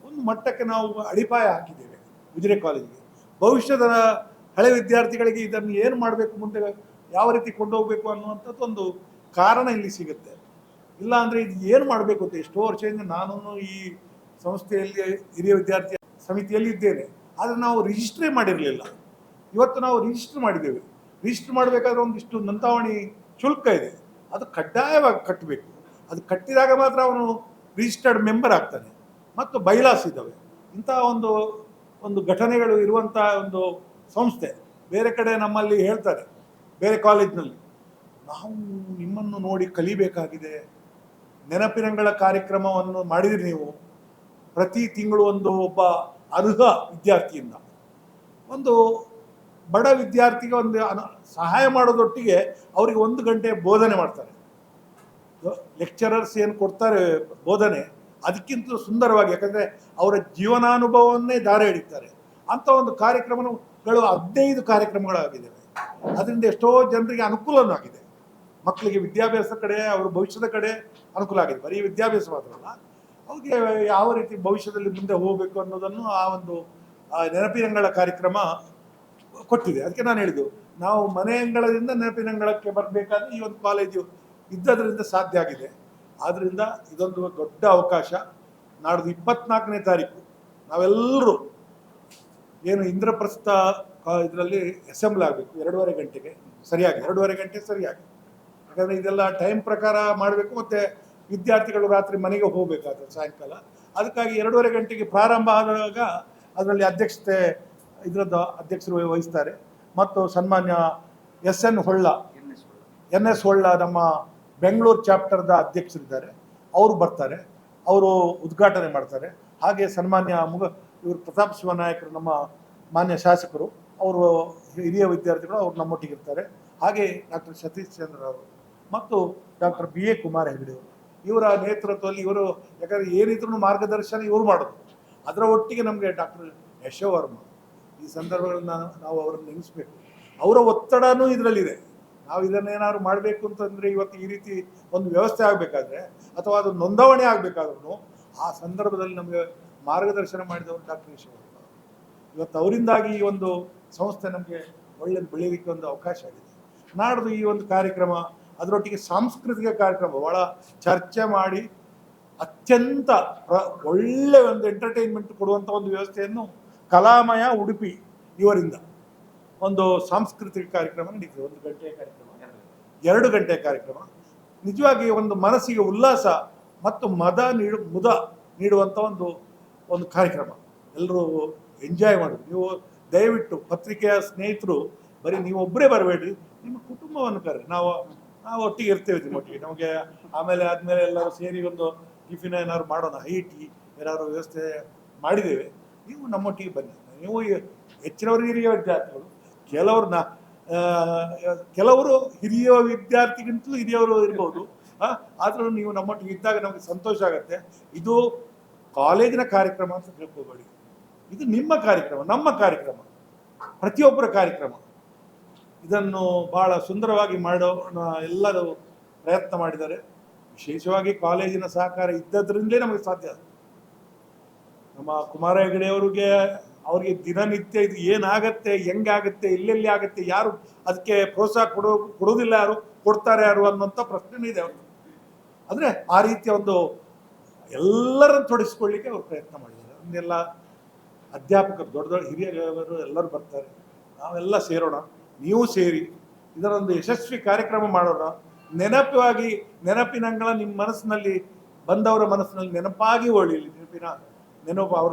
ಒಂದು ಮಟ್ಟಕ್ಕೆ ನಾವು ಅಡಿಪಾಯ ಹಾಕಿದ್ದೇವೆ ಉಜಿರೆ ಕಾಲೇಜಿಗೆ. ಭವಿಷ್ಯದ ಹಳೆ ವಿದ್ಯಾರ್ಥಿಗಳಿಗೆ ಇದನ್ನು ಏನು ಮಾಡಬೇಕು, ಮುಂದೆ ಯಾವ ರೀತಿ ಕೊಂಡೋಗಬೇಕು ಅನ್ನುವಂಥದ್ದು ಒಂದು ಕಾರಣ ಇಲ್ಲಿ ಸಿಗುತ್ತೆ. ಇಲ್ಲ ಅಂದರೆ ಇದು ಏನು ಮಾಡಬೇಕು ಅಂತ ಎಷ್ಟೋ ವರ್ಷದಿಂದ ನಾನು ಈ ಸಂಸ್ಥೆಯಲ್ಲಿ ಹಿರಿಯ ವಿದ್ಯಾರ್ಥಿ ಸಮಿತಿಯಲ್ಲಿ ಇದ್ದೇನೆ. ಆದರೆ ನಾವು ರಿಜಿಸ್ಟ್ರೇ ಮಾಡಿರಲಿಲ್ಲ. ಇವತ್ತು ನಾವು ರಿಜಿಸ್ಟರ್ ಮಾಡಿದ್ದೇವೆ. ರಿಜಿಸ್ಟರ್ ಮಾಡಬೇಕಾದ್ರೆ ಒಂದಿಷ್ಟು ನೋಂದಾವಣಿ ಶುಲ್ಕ ಇದೆ, ಅದು ಕಡ್ಡಾಯವಾಗಿ ಕಟ್ಟಬೇಕು. ಅದು ಕಟ್ಟಿದಾಗ ಮಾತ್ರ ಅವನು ರಿಜಿಸ್ಟರ್ಡ್ ಮೆಂಬರ್ ಆಗ್ತಾನೆ. ಮತ್ತು ಬೈಲಾಸ್ ಇದ್ದಾವೆ. ಇಂಥ ಒಂದು ಘಟನೆಗಳು ಇರುವಂಥ ಒಂದು ಸಂಸ್ಥೆ. ಬೇರೆ ಕಡೆ ನಮ್ಮಲ್ಲಿ ಹೇಳ್ತಾರೆ, ಬೇರೆ ಕಾಲೇಜಿನಲ್ಲಿ ನಾವು ನಿಮ್ಮನ್ನು ನೋಡಿ ಕಲಿಬೇಕಾಗಿದೆ, ನೆನಪಿನಂಗಳ ಕಾರ್ಯಕ್ರಮವನ್ನು ಮಾಡಿದಿರಿ ನೀವು. ಪ್ರತಿ ತಿಂಗಳು ಒಬ್ಬ ಅರ್ಹ ವಿದ್ಯಾರ್ಥಿಯಿಂದ ಒಂದು ಬಡ ವಿದ್ಯಾರ್ಥಿಗೆ ಸಹಾಯ ಮಾಡೋದೊಟ್ಟಿಗೆ ಅವರಿಗೆ 1 ಗಂಟೆ ಬೋಧನೆ ಮಾಡ್ತಾರೆ. ಲೆಕ್ಚರರ್ಸ್ ಏನು ಕೊಡ್ತಾರೆ ಬೋಧನೆ, ಅದಕ್ಕಿಂತ ಸುಂದರವಾಗಿ, ಯಾಕಂದರೆ ಅವರ ಜೀವನಾನುಭವವನ್ನೇ ದಾರಿ ಹಿಡಿತಾರೆ. ಅಂಥ ಒಂದು ಕಾರ್ಯಕ್ರಮಗಳು 15 ಕಾರ್ಯಕ್ರಮಗಳಾಗಿದ್ದಾವೆ. ಅದರಿಂದ ಎಷ್ಟೋ ಜನರಿಗೆ ಅನುಕೂಲನೂ ಆಗಿದೆ. ಮಕ್ಕಳಿಗೆ ವಿದ್ಯಾಭ್ಯಾಸ ಕಡೆ, ಅವರ ಭವಿಷ್ಯದ ಕಡೆ ಅನುಕೂಲ ಆಗಿದೆ. ಬರೀ ವಿದ್ಯಾಭ್ಯಾಸ ಮಾತ್ರವಲ್ಲ, ಅವ್ರಿಗೆ ಯಾವ ರೀತಿ ಭವಿಷ್ಯದಲ್ಲಿ ಮುಂದೆ ಹೋಗಬೇಕು ಅನ್ನೋದನ್ನು ಆ ನೆನಪಿನಂಗಳ ಕಾರ್ಯಕ್ರಮ ಕೊಟ್ಟಿದೆ. ಅದಕ್ಕೆ ನಾನು ಹೇಳಿದ್ದು, ನಾವು ಮನೆ ಅಂಗಳದಿಂದ ನೆನಪಿನಂಗಳಕ್ಕೆ ಬರಬೇಕಾದ್ರೆ ಈ ಒಂದು ಕಾಲೇಜು ಇದ್ದದರಿಂದ ಸಾಧ್ಯ ಆಗಿದೆ. ಆದ್ದರಿಂದ ಇದೊಂದು ದೊಡ್ಡ ಅವಕಾಶ. ನಾಡ್ದು 24ನೇ ತಾರೀಕು ನಾವೆಲ್ಲರೂ ಏನು ಇಂದ್ರಪ್ರಸ್ಥ ಇದರಲ್ಲಿ ಅಸೆಂಬ್ಲ್ ಆಗಬೇಕು 2:30 ಗಂಟೆಗೆ ಸರಿಯಾಗಿ. 2:30 ಗಂಟೆ ಸರಿಯಾಗಿ, ಯಾಕಂದರೆ ಇದೆಲ್ಲ ಟೈಮ್ ಪ್ರಕಾರ ಮಾಡಬೇಕು. ಮತ್ತು ವಿದ್ಯಾರ್ಥಿಗಳು ರಾತ್ರಿ ಮನೆಗೆ ಹೋಗಬೇಕಾದ್ರೆ ಸಾಯಂಕಾಲ. ಅದಕ್ಕಾಗಿ 2:30 ಗಂಟೆಗೆ ಪ್ರಾರಂಭ ಆದಾಗ ಅದರಲ್ಲಿ ಅಧ್ಯಕ್ಷರು ವಹಿಸ್ತಾರೆ. ಮತ್ತು ಸನ್ಮಾನ್ಯ NS ಹೊಳ್ಳ ನಮ್ಮ ಬೆಂಗಳೂರು ಚಾಪ್ಟರ್ದ ಅಧ್ಯಕ್ಷರಿದ್ದಾರೆ, ಅವರು ಬರ್ತಾರೆ, ಅವರು ಉದ್ಘಾಟನೆ ಮಾಡ್ತಾರೆ. ಹಾಗೆ ಸನ್ಮಾನ್ಯ ಇವರು ಪ್ರತಾಪ್ ಶಿವನಾಯಕರು, ನಮ್ಮ ಮಾನ್ಯ ಶಾಸಕರು, ಅವರು ಹಿರಿಯ ವಿದ್ಯಾರ್ಥಿಗಳು, ಅವರು ನಮ್ಮೊಟ್ಟಿಗೆ ಇರ್ತಾರೆ. ಹಾಗೆ ಡಾಕ್ಟರ್ ಸತೀಶ್ ಚಂದ್ರ ಅವರು ಮತ್ತು ಡಾಕ್ಟರ್ BA ಕುಮಾರ್ ಹೆಗಡೆ ಅವರು, ಇವರ ನೇತೃತ್ವದಲ್ಲಿ ಇವರು, ಯಾಕಂದರೆ ಏನಿದ್ರು ಮಾರ್ಗದರ್ಶನ ಇವರು ಮಾಡೋದು. ಅದರ ಒಟ್ಟಿಗೆ ನಮಗೆ ಡಾಕ್ಟರ್ ಯಶೋವರ್ಮ, ಈ ಸಂದರ್ಭಗಳನ್ನ ನಾವು ಅವರನ್ನು ನೆನೆಸ್ಬೇಕು. ಅವರ ಒತ್ತಡನೂ ಇದರಲ್ಲಿದೆ. ನಾವು ಇದನ್ನೇನಾದ್ರು ಮಾಡಬೇಕು ಅಂತಂದರೆ, ಇವತ್ತು ಈ ರೀತಿ ಒಂದು ವ್ಯವಸ್ಥೆ ಆಗಬೇಕಾದ್ರೆ ಅಥವಾ ಅದು ನೋಂದಾವಣೆ ಆಗಬೇಕಾದ್ರೂ ಆ ಸಂದರ್ಭದಲ್ಲಿ ನಮಗೆ ಮಾರ್ಗದರ್ಶನ ಮಾಡಿದವರು ಡಾಕ್ಟರ್ ಯಶೋವರ್ಮ. ಇವತ್ತು ಅವರಿಂದಾಗಿ ಈ ಒಂದು ಸಂಸ್ಥೆ ನಮಗೆ ಒಳ್ಳೆಯದು ಬೆಳೀಲಿಕ್ಕೆ ಒಂದು ಅವಕಾಶ ಆಗಿದೆ. ನಾಡ್ದು ಈ ಒಂದು ಕಾರ್ಯಕ್ರಮ, ಅದರೊಟ್ಟಿಗೆ ಸಾಂಸ್ಕೃತಿಕ ಕಾರ್ಯಕ್ರಮ ಭಾಳ ಚರ್ಚೆ ಮಾಡಿ ಅತ್ಯಂತ ಒಳ್ಳೆಯ ಒಂದು ಎಂಟರ್ಟೈನ್ಮೆಂಟ್ ಕೊಡುವಂಥ ಒಂದು ವ್ಯವಸ್ಥೆಯನ್ನು ಕಲಾಮಯ ಉಡುಪಿ ಇವರಿಂದ ಒಂದು ಸಾಂಸ್ಕೃತಿಕ ಕಾರ್ಯಕ್ರಮ ನಡೀತದೆ. 1 ಗಂಟೆಯ ಕಾರ್ಯಕ್ರಮ, 2 ಗಂಟೆಯ ಕಾರ್ಯಕ್ರಮ. ನಿಜವಾಗಿ ಒಂದು ಮನಸ್ಸಿಗೆ ಉಲ್ಲಾಸ ಮತ್ತು ಮುದ ನೀಡುವಂಥ ಒಂದು ಕಾರ್ಯಕ್ರಮ. ಎಲ್ಲರೂ ಎಂಜಾಯ್ ಮಾಡೋದು. ನೀವು ದಯವಿಟ್ಟು ಪತ್ರಿಕೆಯ ಸ್ನೇಹಿತರು ಬರೀ ನೀವು ಒಬ್ಬರೇ ಬರಬೇಡ್ರಿ, ನಿಮ್ಮ ಕುಟುಂಬವನ್ನು ಕರ್ರಿ. ನಾವು ಒಟ್ಟಿಗೆ ಇರ್ತೇವೆ ನಿಮ್ಮೊಟ್ಟಿಗೆ. ನಮಗೆ ಆದ್ಮೇಲೆ ಎಲ್ಲರೂ ಸೇರಿ ಒಂದು ಟಿಫಿನ್ ಏನಾದ್ರು ಮಾಡೋಣ, ಹೈ ಟೀ ಏನಾದ್ರು ವ್ಯವಸ್ಥೆ ಮಾಡಿದ್ದೇವೆ. ನೀವು ನಮ್ಮೊಟ್ಟಿಗೆ ಬನ್ನಿ. ನೀವು ಹೆಚ್ಚಿನವರು ಹಿರಿಯ ವಿದ್ಯಾರ್ಥಿಗಳು, ಕೆಲವರು ಹಿರಿಯ ವಿದ್ಯಾರ್ಥಿಗಿಂತಲೂ ಹಿರಿಯವರು ಇರ್ಬೋದು. ಆದರೂ ನೀವು ನಮ್ಮೊಟ್ಟಿಗೆ ಇದ್ದಾಗ ನಮಗೆ ಸಂತೋಷ ಆಗುತ್ತೆ. ಇದು ಕಾಲೇಜಿನ ಕಾರ್ಯಕ್ರಮ ಅಂತ ತಿಳ್ಕೊಬೇಡಿ, ಇದು ನಿಮ್ಮ ಕಾರ್ಯಕ್ರಮ, ನಮ್ಮ ಕಾರ್ಯಕ್ರಮ, ಪ್ರತಿಯೊಬ್ಬರ ಕಾರ್ಯಕ್ರಮ. ಇದನ್ನು ಬಹಳ ಸುಂದರವಾಗಿ ಮಾಡೋ ಎಲ್ಲರೂ ಪ್ರಯತ್ನ ಮಾಡಿದ್ದಾರೆ. ವಿಶೇಷವಾಗಿ ಕಾಲೇಜಿನ ಸಹಕಾರ ಇದ್ದದ್ರಿಂದಲೇ ನಮಗೆ ಸಾಧ್ಯ. ನಮ್ಮ ಕುಮಾರ ಹೆಗಡೆ ಅವ್ರಿಗೆ ದಿನನಿತ್ಯ ಇದು ಏನಾಗತ್ತೆ, ಹೆಂಗಾಗತ್ತೆ, ಎಲ್ಲೆಲ್ಲಿ ಆಗತ್ತೆ, ಯಾರು ಅದಕ್ಕೆ ಪ್ರೋತ್ಸಾಹ ಕೊಡೋದಿಲ್ಲ, ಯಾರು ಕೊಡ್ತಾರೆ ಯಾರು ಅನ್ನೋಂಥ ಪ್ರಶ್ನೆನೇ ಇದೆ ಅವ್ರಿಗೆ. ಅಂದರೆ ಆ ರೀತಿಯ ಒಂದು ಎಲ್ಲರನ್ನು ತೊಡಗಿಸ್ಕೊಳ್ಳಿಕ್ಕೆ ಅವ್ರು ಪ್ರಯತ್ನ ಮಾಡಿದ್ದಾರೆ. ಒಂದೆಲ್ಲ ಅಧ್ಯಾಪಕರು, ದೊಡ್ಡ ದೊಡ್ಡ ಹಿರಿಯರು ಎಲ್ಲರೂ ಬರ್ತಾರೆ. ನಾವೆಲ್ಲ ಸೇರೋಣ, ನೀವು ಸೇರಿ ಇದರೊಂದು ಯಶಸ್ವಿ ಕಾರ್ಯಕ್ರಮ ಮಾಡೋಣ. ನೆನಪಿನಂಗಳ ನಿಮ್ಮ ಮನಸ್ಸಿನಲ್ಲಿ ಬಂದವರ ಮನಸ್ಸಿನಲ್ಲಿ ನೆನಪಾಗಿ ಉಳಿಯಲಿ, ನೆನಪು ಅವ್ರ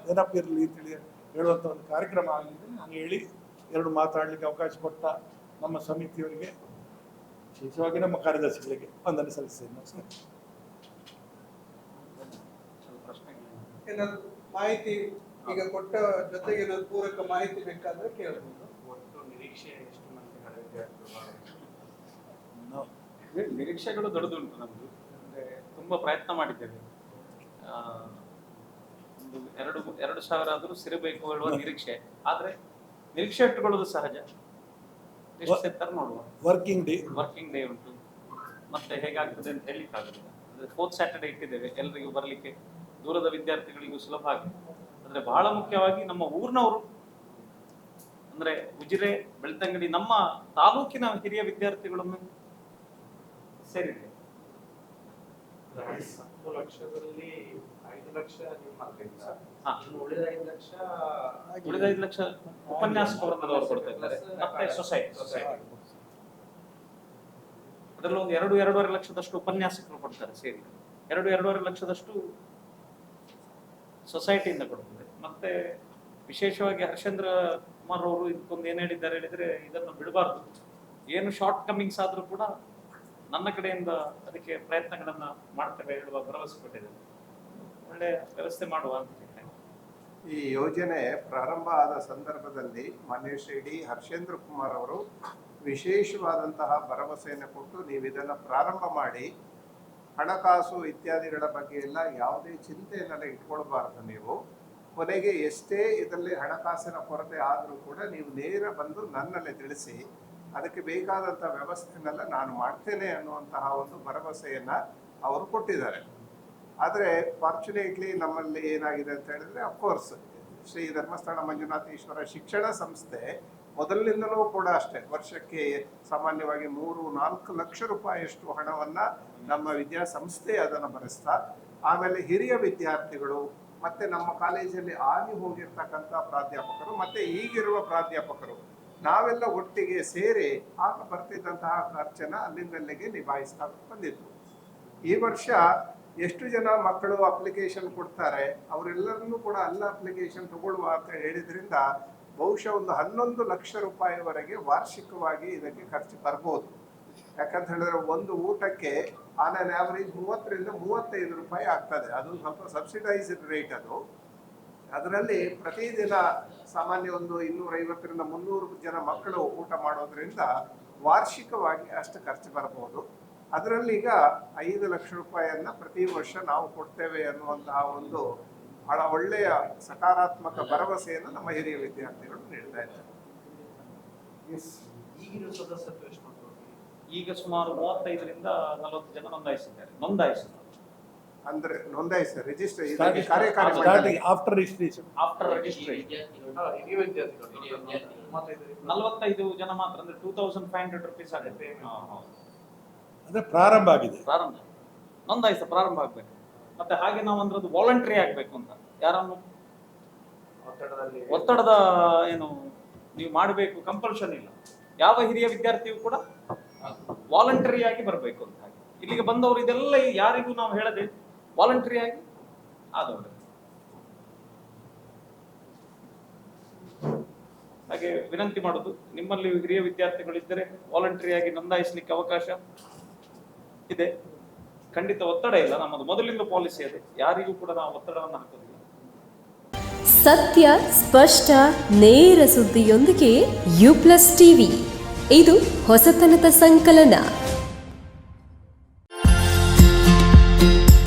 ನೆನಪಿರಲಿ ಅಂತೇಳಿ ಹೇಳುವಂಥ ಒಂದು ಕಾರ್ಯಕ್ರಮ ಆಗಿದೆ. ನಾನು ಹೇಳಿ ಎರಡು ಮಾತಾಡಲಿಕ್ಕೆ ಅವಕಾಶ ಕೊಟ್ಟ ನಮ್ಮ ಸಮಿತಿಯವರಿಗೆ, ವಿಶೇಷವಾಗಿ ನಮ್ಮ ಕಾರ್ಯದರ್ಶಿಗಳಿಗೆ ವಂದನೆ ಸಲ್ಲಿಸ್ತೇನೆ. ನಮಸ್ಕಾರ. ಏನಾದ್ರು ಮಾಹಿತಿ ಈಗ ಕೊಟ್ಟ ಜೊತೆಗೆ ಏನಾದ್ರು ಪೂರಕ ಮಾಹಿತಿ ಬೇಕಾದ್ರೆ ಕೇಳಬಹುದು. ಒಟ್ಟು ನಿರೀಕ್ಷೆ ಎಷ್ಟು ಮಂದಿ ನಿರೀಕ್ಷೆಗಳು ದೊಡ್ಡದುಂಟು ನಮ್ದು. ಅಂದ್ರೆ ತುಂಬಾ ಪ್ರಯತ್ನ ಮಾಡಿದ್ದೇವೆ. ಒಂದು 2,000 ಆದ್ರೂ ಸಿರಬೇಕು ಹೇಳುವ ನಿರೀಕ್ಷೆ. ಆದ್ರೆ ನಿರೀಕ್ಷೆ ಇಟ್ಟುಕೊಳ್ಳೋದು ಸಹಜ. ನೋಡುವ. ವರ್ಕಿಂಗ್ ಡೇ ಉಂಟು, ಮತ್ತೆ ಹೇಗಾಗ್ತದೆ ಅಂತ ಹೇಳಿಕ್ಕಾಗುದಿಲ್ಲ. ಅಂದ್ರೆ 4th Saturday ಇಟ್ಟಿದ್ದೇವೆ, ಎಲ್ಲರಿಗೂ ಬರ್ಲಿಕ್ಕೆ, ದೂರದ ವಿದ್ಯಾರ್ಥಿಗಳಿಗೂ ಸುಲಭ ಆಗಿ. ಅಂದ್ರೆ ಬಹಳ ಮುಖ್ಯವಾಗಿ ನಮ್ಮ ಊರಿನವರು, ಅಂದ್ರೆ ಉಜಿರೆ, ಬೆಳ್ತಂಗಡಿ, ನಮ್ಮ ತಾಲೂಕಿನ ಹಿರಿಯ ವಿದ್ಯಾರ್ಥಿಗಳನ್ನು ಸೇರಿದೆ. 10 ಲಕ್ಷದಲ್ಲಿ 5 ಲಕ್ಷ ನಿಮ್ಮಲ್ಲಿಂದ, ಉಳಿದ 5 ಲಕ್ಷ ಉಪನ್ಯಾಸಕ ವರ್ಗದವರು ಕೊಡ್ತಾ ಇದ್ದಾರೆ, ಮತ್ತೆ ಸೊಸೈಟಿ. ಅದರಲ್ಲಿ ಒಂದು 2-2.5 ಲಕ್ಷದಷ್ಟು ಉಪನ್ಯಾಸಕರು ಕೊಡ್ತಾರೆ ಸೇರಿ, 2-2.5 ಲಕ್ಷದಷ್ಟು ಸೊಸೈಟಿಯಿಂದ ಕೊಡ್ತದೆ. ಮತ್ತೆ ವಿಶೇಷವಾಗಿ ಹರ್ಷೇಂದ್ರ ಕುಮಾರ್ ಅವರು ಇದಕ್ಕೊಂದು ಏನ್ ಹೇಳಿದ್ರೆ, ಇದನ್ನು ಬಿಡಬಾರ್ದು, ಏನು ಶಾರ್ಟ್ ಕಮಿಂಗ್ಸ್ ಆದ್ರೂ ಕೂಡ ನನ್ನ ಕಡೆಯಿಂದ ಅದಕ್ಕೆ ಪ್ರಯತ್ನಗಳನ್ನ ಮಾಡ್ತೇವೆ ಹೇಳುವ ಭರವಸೆ ಕೊಟ್ಟಿದ್ದೇನೆ. ಒಳ್ಳೆ ವ್ಯವಸ್ಥೆ ಮಾಡುವ ಅಂತ. ಈ ಯೋಜನೆ ಪ್ರಾರಂಭ ಆದ ಸಂದರ್ಭದಲ್ಲಿ ಮಾನ್ಯ ಶ್ರೀ ಡಿ ಹರ್ಷೇಂದ್ರ ಕುಮಾರ್ ಅವರು ವಿಶೇಷವಾದಂತಹ ಭರವಸೆಯನ್ನು ಕೊಟ್ಟು, ನೀವು ಇದನ್ನು ಪ್ರಾರಂಭ ಮಾಡಿ, ಹಣಕಾಸು ಇತ್ಯಾದಿಗಳ ಬಗ್ಗೆ ಎಲ್ಲ ಯಾವುದೇ ಚಿಂತೆಯನ್ನೆಲ್ಲ ಇಟ್ಕೊಳ್ಬಾರ್ದು. ನೀವು ಕೊನೆಗೆ ಎಷ್ಟೇ ಇದರಲ್ಲಿ ಹಣಕಾಸಿನ ಕೊರತೆ ಆದರೂ ಕೂಡ ನೀವು ನೇರ ಬಂದು ನನ್ನಲ್ಲಿ ತಿಳಿಸಿ, ಅದಕ್ಕೆ ಬೇಕಾದಂಥ ವ್ಯವಸ್ಥೆನೆಲ್ಲ ನಾನು ಮಾಡ್ತೇನೆ ಅನ್ನುವಂತಹ ಒಂದು ಭರವಸೆಯನ್ನ ಅವರು ಕೊಟ್ಟಿದ್ದಾರೆ. ಆದರೆ ಫಾರ್ಚುನೇಟ್ಲಿ ನಮ್ಮಲ್ಲಿ ಏನಾಗಿದೆ ಅಂತ ಹೇಳಿದ್ರೆ, ಅಫ್ಕೋರ್ಸ್ ಶ್ರೀ ಧರ್ಮಸ್ಥಳ ಮಂಜುನಾಥೇಶ್ವರ ಶಿಕ್ಷಣ ಸಂಸ್ಥೆ ಮೊದಲಿನಿಂದಲೂ ಕೂಡ ಅಷ್ಟೇ ವರ್ಷಕ್ಕೆ ಸಾಮಾನ್ಯವಾಗಿ 3-4 ಲಕ್ಷ ರೂಪಾಯಿಯಷ್ಟು ಹಣವನ್ನ ನಮ್ಮ ವಿದ್ಯಾಸಂಸ್ಥೆ ಅದನ್ನು ಭರಿಸ್ತಾ, ಆಮೇಲೆ ಹಿರಿಯ ವಿದ್ಯಾರ್ಥಿಗಳು ಮತ್ತೆ ನಮ್ಮ ಕಾಲೇಜಲ್ಲಿ ಆಗಿ ಹೋಗಿರ್ತಕ್ಕಂಥ ಪ್ರಾಧ್ಯಾಪಕರು ಮತ್ತೆ ಈಗಿರುವ ಪ್ರಾಧ್ಯಾಪಕರು ನಾವೆಲ್ಲ ಒಟ್ಟಿಗೆ ಸೇರಿ ಆಗ ಬರ್ತಿದ್ದಂತಹ ಖರ್ಚನ್ನ ಅಲ್ಲಿಂದಲ್ಲಿಗೆ ನಿಭಾಯಿಸ್ತಾ ಬಂದಿತ್ತು. ಈ ವರ್ಷ ಎಷ್ಟು ಜನ ಮಕ್ಕಳು ಅಪ್ಲಿಕೇಶನ್ ಕೊಡ್ತಾರೆ, ಅವರೆಲ್ಲರನ್ನೂ ಕೂಡ ಅಲ್ಲ ಅಪ್ಲಿಕೇಶನ್ ತಗೊಳ್ಳುವ ಅಂತ ಹೇಳಿದ್ರಿಂದ ಬಹುಶಃ ಒಂದು 11 ಲಕ್ಷ ರೂಪಾಯಿವರೆಗೆ ವಾರ್ಷಿಕವಾಗಿ ಇದಕ್ಕೆ ಖರ್ಚು ಬರ್ಬೋದು. ಯಾಕಂತ ಹೇಳಿದ್ರೆ ಒಂದು ಊಟಕ್ಕೆ ಆನ್ ಆನ್ ಆವರೇಜ್ 30-35 ರೂಪಾಯಿ ಆಗ್ತದೆ. ಅದು ಸ್ವಲ್ಪ ಸಬ್ಸಿಡೈಸ್ಡ್ ರೇಟ್. ಅದರಲ್ಲಿ ಪ್ರತಿದಿನ ಸಾಮಾನ್ಯ ಒಂದು 250-300 ಜನ ಮಕ್ಕಳು ಊಟ ಮಾಡೋದ್ರಿಂದ ವಾರ್ಷಿಕವಾಗಿ ಅಷ್ಟು ಖರ್ಚು ಬರಬಹುದು. ಅದರಲ್ಲಿ ಈಗ 5 ಲಕ್ಷ ರೂಪಾಯಿಯನ್ನ ಪ್ರತಿ ವರ್ಷ ನಾವು ಕೊಡ್ತೇವೆ ಅನ್ನುವಂತಹ ಒಂದು ಬಹಳ ಒಳ್ಳೆಯ ಸಕಾರಾತ್ಮಕ ಭರವಸೆಯನ್ನು ನಮ್ಮ ಹಿರಿಯ ವಿದ್ಯಾರ್ಥಿಗಳು ನೀಡ್ತಾ ಇದ್ದಾರೆ. ಈಗಿನ ಸದಸ್ಯತ್ವ ಎಷ್ಟು? ಈಗ ಸುಮಾರು 35-40 ಜನ ನೋಂದಾಯಿಸಿದ್ದಾರೆ. ಅಂದ್ರೆ ನೋಂದಾಯಿಸಿ ರಿಜಿಸ್ಟರ್ ಆಫ್ಟರ್ ರಿಜಿಸ್ಟ್ರೇಷನ್ 45 ಜನ ಮಾತ್ರ, ಅಂದ್ರೆ 2500 ರೂಪೀಸ್ ಆಗುತ್ತೆ. ಅಂದ್ರೆ ಪ್ರಾರಂಭ ಆಗಿದೆ, ಪ್ರಾರಂಭ ಆಗ್ಬೇಕು. ಮತ್ತೆ ಹಾಗೆ ನಾವು ಅಂದ್ರೆ ಅದು ವಾಲಂಟರಿ ಆಗ್ಬೇಕು ಅಂತ, ಯಾರನ್ನು ಒತ್ತಡದ ಏನು ನೀವು ಮಾಡಬೇಕು ಕಂಪಲ್ಷನ್ ಇಲ್ಲ. ಯಾವ ಹಿರಿಯ ವಿದ್ಯಾರ್ಥಿಯು ಕೂಡ ವಾಲಂಟರಿ ಆಗಿ ಬರಬೇಕು ಅಂತ. ಹಾಗೆ ಇಲ್ಲಿಗೆ ಬಂದವರು ಇದೆಲ್ಲ ಯಾರಿಗೂ ನಾವು ಹೇಳದೆ ವಾಲಂಟರಿ ಆಗಿ ಆದವರು. ಹಾಗೆ ವಿನಂತಿ ಮಾಡುದು, ನಿಮ್ಮಲ್ಲಿ ಹಿರಿಯ ವಿದ್ಯಾರ್ಥಿಗಳಿದ್ದರೆ ವಾಲಂಟರಿ ಆಗಿ ನೋಂದಾಯಿಸಲಿಕ್ಕೆ ಅವಕಾಶ ಇದೆ. ಖಂಡಿತ ಒತ್ತಡ ಇಲ್ಲ, ನಮ್ಮದು ಮೊದಲಿಂದ ಪಾಲಿಸಿ ಅದೇ, ಯಾರಿಗೂ ಕೂಡ ನಾವು ಒತ್ತಡವನ್ನು ಹಾಕೋದಿಲ್ಲ. ಸತ್ಯ, ಸ್ಪಷ್ಟ, ನೇರ ಸುದ್ದಿಯೊಂದಿಗೆ ಯು+ ಟಿವಿ. ಇದು ಹೊಸತನದ ಸಂಕಲನ.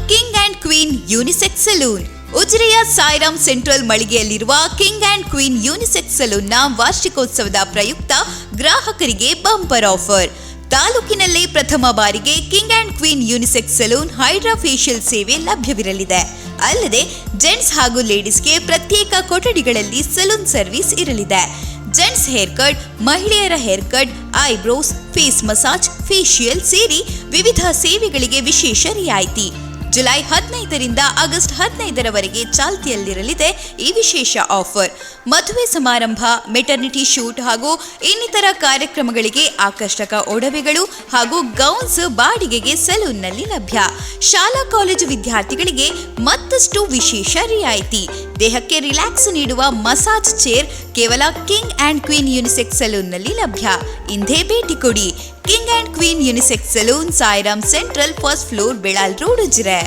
King and queen unisex salon. ಉಜಿರೆಯ ಸಾಯಿರಾಮ್ ಸೆಂಟ್ರಲ್ ಮಳಿಗೆಯಲ್ಲಿರುವ ಕಿಂಗ್ ಅಂಡ್ ಕ್ವೀನ್ ಯೂನಿಸೆಕ್ಸ್ ಸಲೂನ್ನ ವಾರ್ಷಿಕೋತ್ಸವದ ಪ್ರಯುಕ್ತ ಗ್ರಾಹಕರಿಗೆ ಬಂಪರ್ ಆಫರ್. ತಾಲೂಕಿನಲ್ಲೇ ಪ್ರಥಮ ಬಾರಿಗೆ king and queen unisex salon hydra facial ಸೇವೆ ಲಭ್ಯವಿರಲಿದೆ. ಅಲ್ಲದೆ ಜೆಂಟ್ಸ್ ಹಾಗೂ ಲೇಡೀಸ್ಗೆ ಪ್ರತ್ಯೇಕ ಕೊಠಡಿಗಳಲ್ಲಿ ಸಲೂನ್ ಸರ್ವಿಸ್ ಇರಲಿದೆ. ಜೆಂಟ್ಸ್ ಹೇರ್ ಕಟ್, ಮಹಿಳೆಯರ hair cut, eyebrows, face massage, facial ಸೇರಿ ವಿವಿಧ ಸೇವೆಗಳಿಗೆ ವಿಶೇಷ ರಿಯಾಯಿತಿ. ಜುಲೈ 15ರಿಂದ ಆಗಸ್ಟ್ 15ರವರೆಗೆ ಚಾಲ್ತಿಯಲ್ಲಿರಲಿದೆ ಈ ವಿಶೇಷ ಆಫರ್. ಮದುವೆ ಸಮಾರಂಭ, ಮೆಟರ್ನಿಟಿ ಶೂಟ್ ಹಾಗೂ ಇನ್ನಿತರ ಕಾರ್ಯಕ್ರಮಗಳಿಗೆ ಆಕರ್ಷಕ ಒಡವೆಗಳು ಹಾಗೂ ಗೌನ್ಸ್ ಬಾಡಿಗೆಗೆ ಸಲೂನ್ನಲ್ಲಿ ಲಭ್ಯ. ಶಾಲಾ ಕಾಲೇಜು ವಿದ್ಯಾರ್ಥಿಗಳಿಗೆ ಮತ್ತಷ್ಟು ವಿಶೇಷ ರಿಯಾಯಿತಿ. ದೇಹಕ್ಕೆ ರಿಲ್ಯಾಕ್ಸ್ ನೀಡುವ ಮಸಾಜ್ ಚೇರ್ ಕೇವಲ ಕಿಂಗ್ ಅಂಡ್ ಕ್ವೀನ್ ಯೂನಿಸೆಕ್ಸ್ ಸಲೂನ್ನಲ್ಲಿ ಲಭ್ಯ. ಇಂದೇ ಭೇಟಿ ಕೊಡಿ. King and queen unisex salon, Sairam central, first floor, Belal road, Ujire.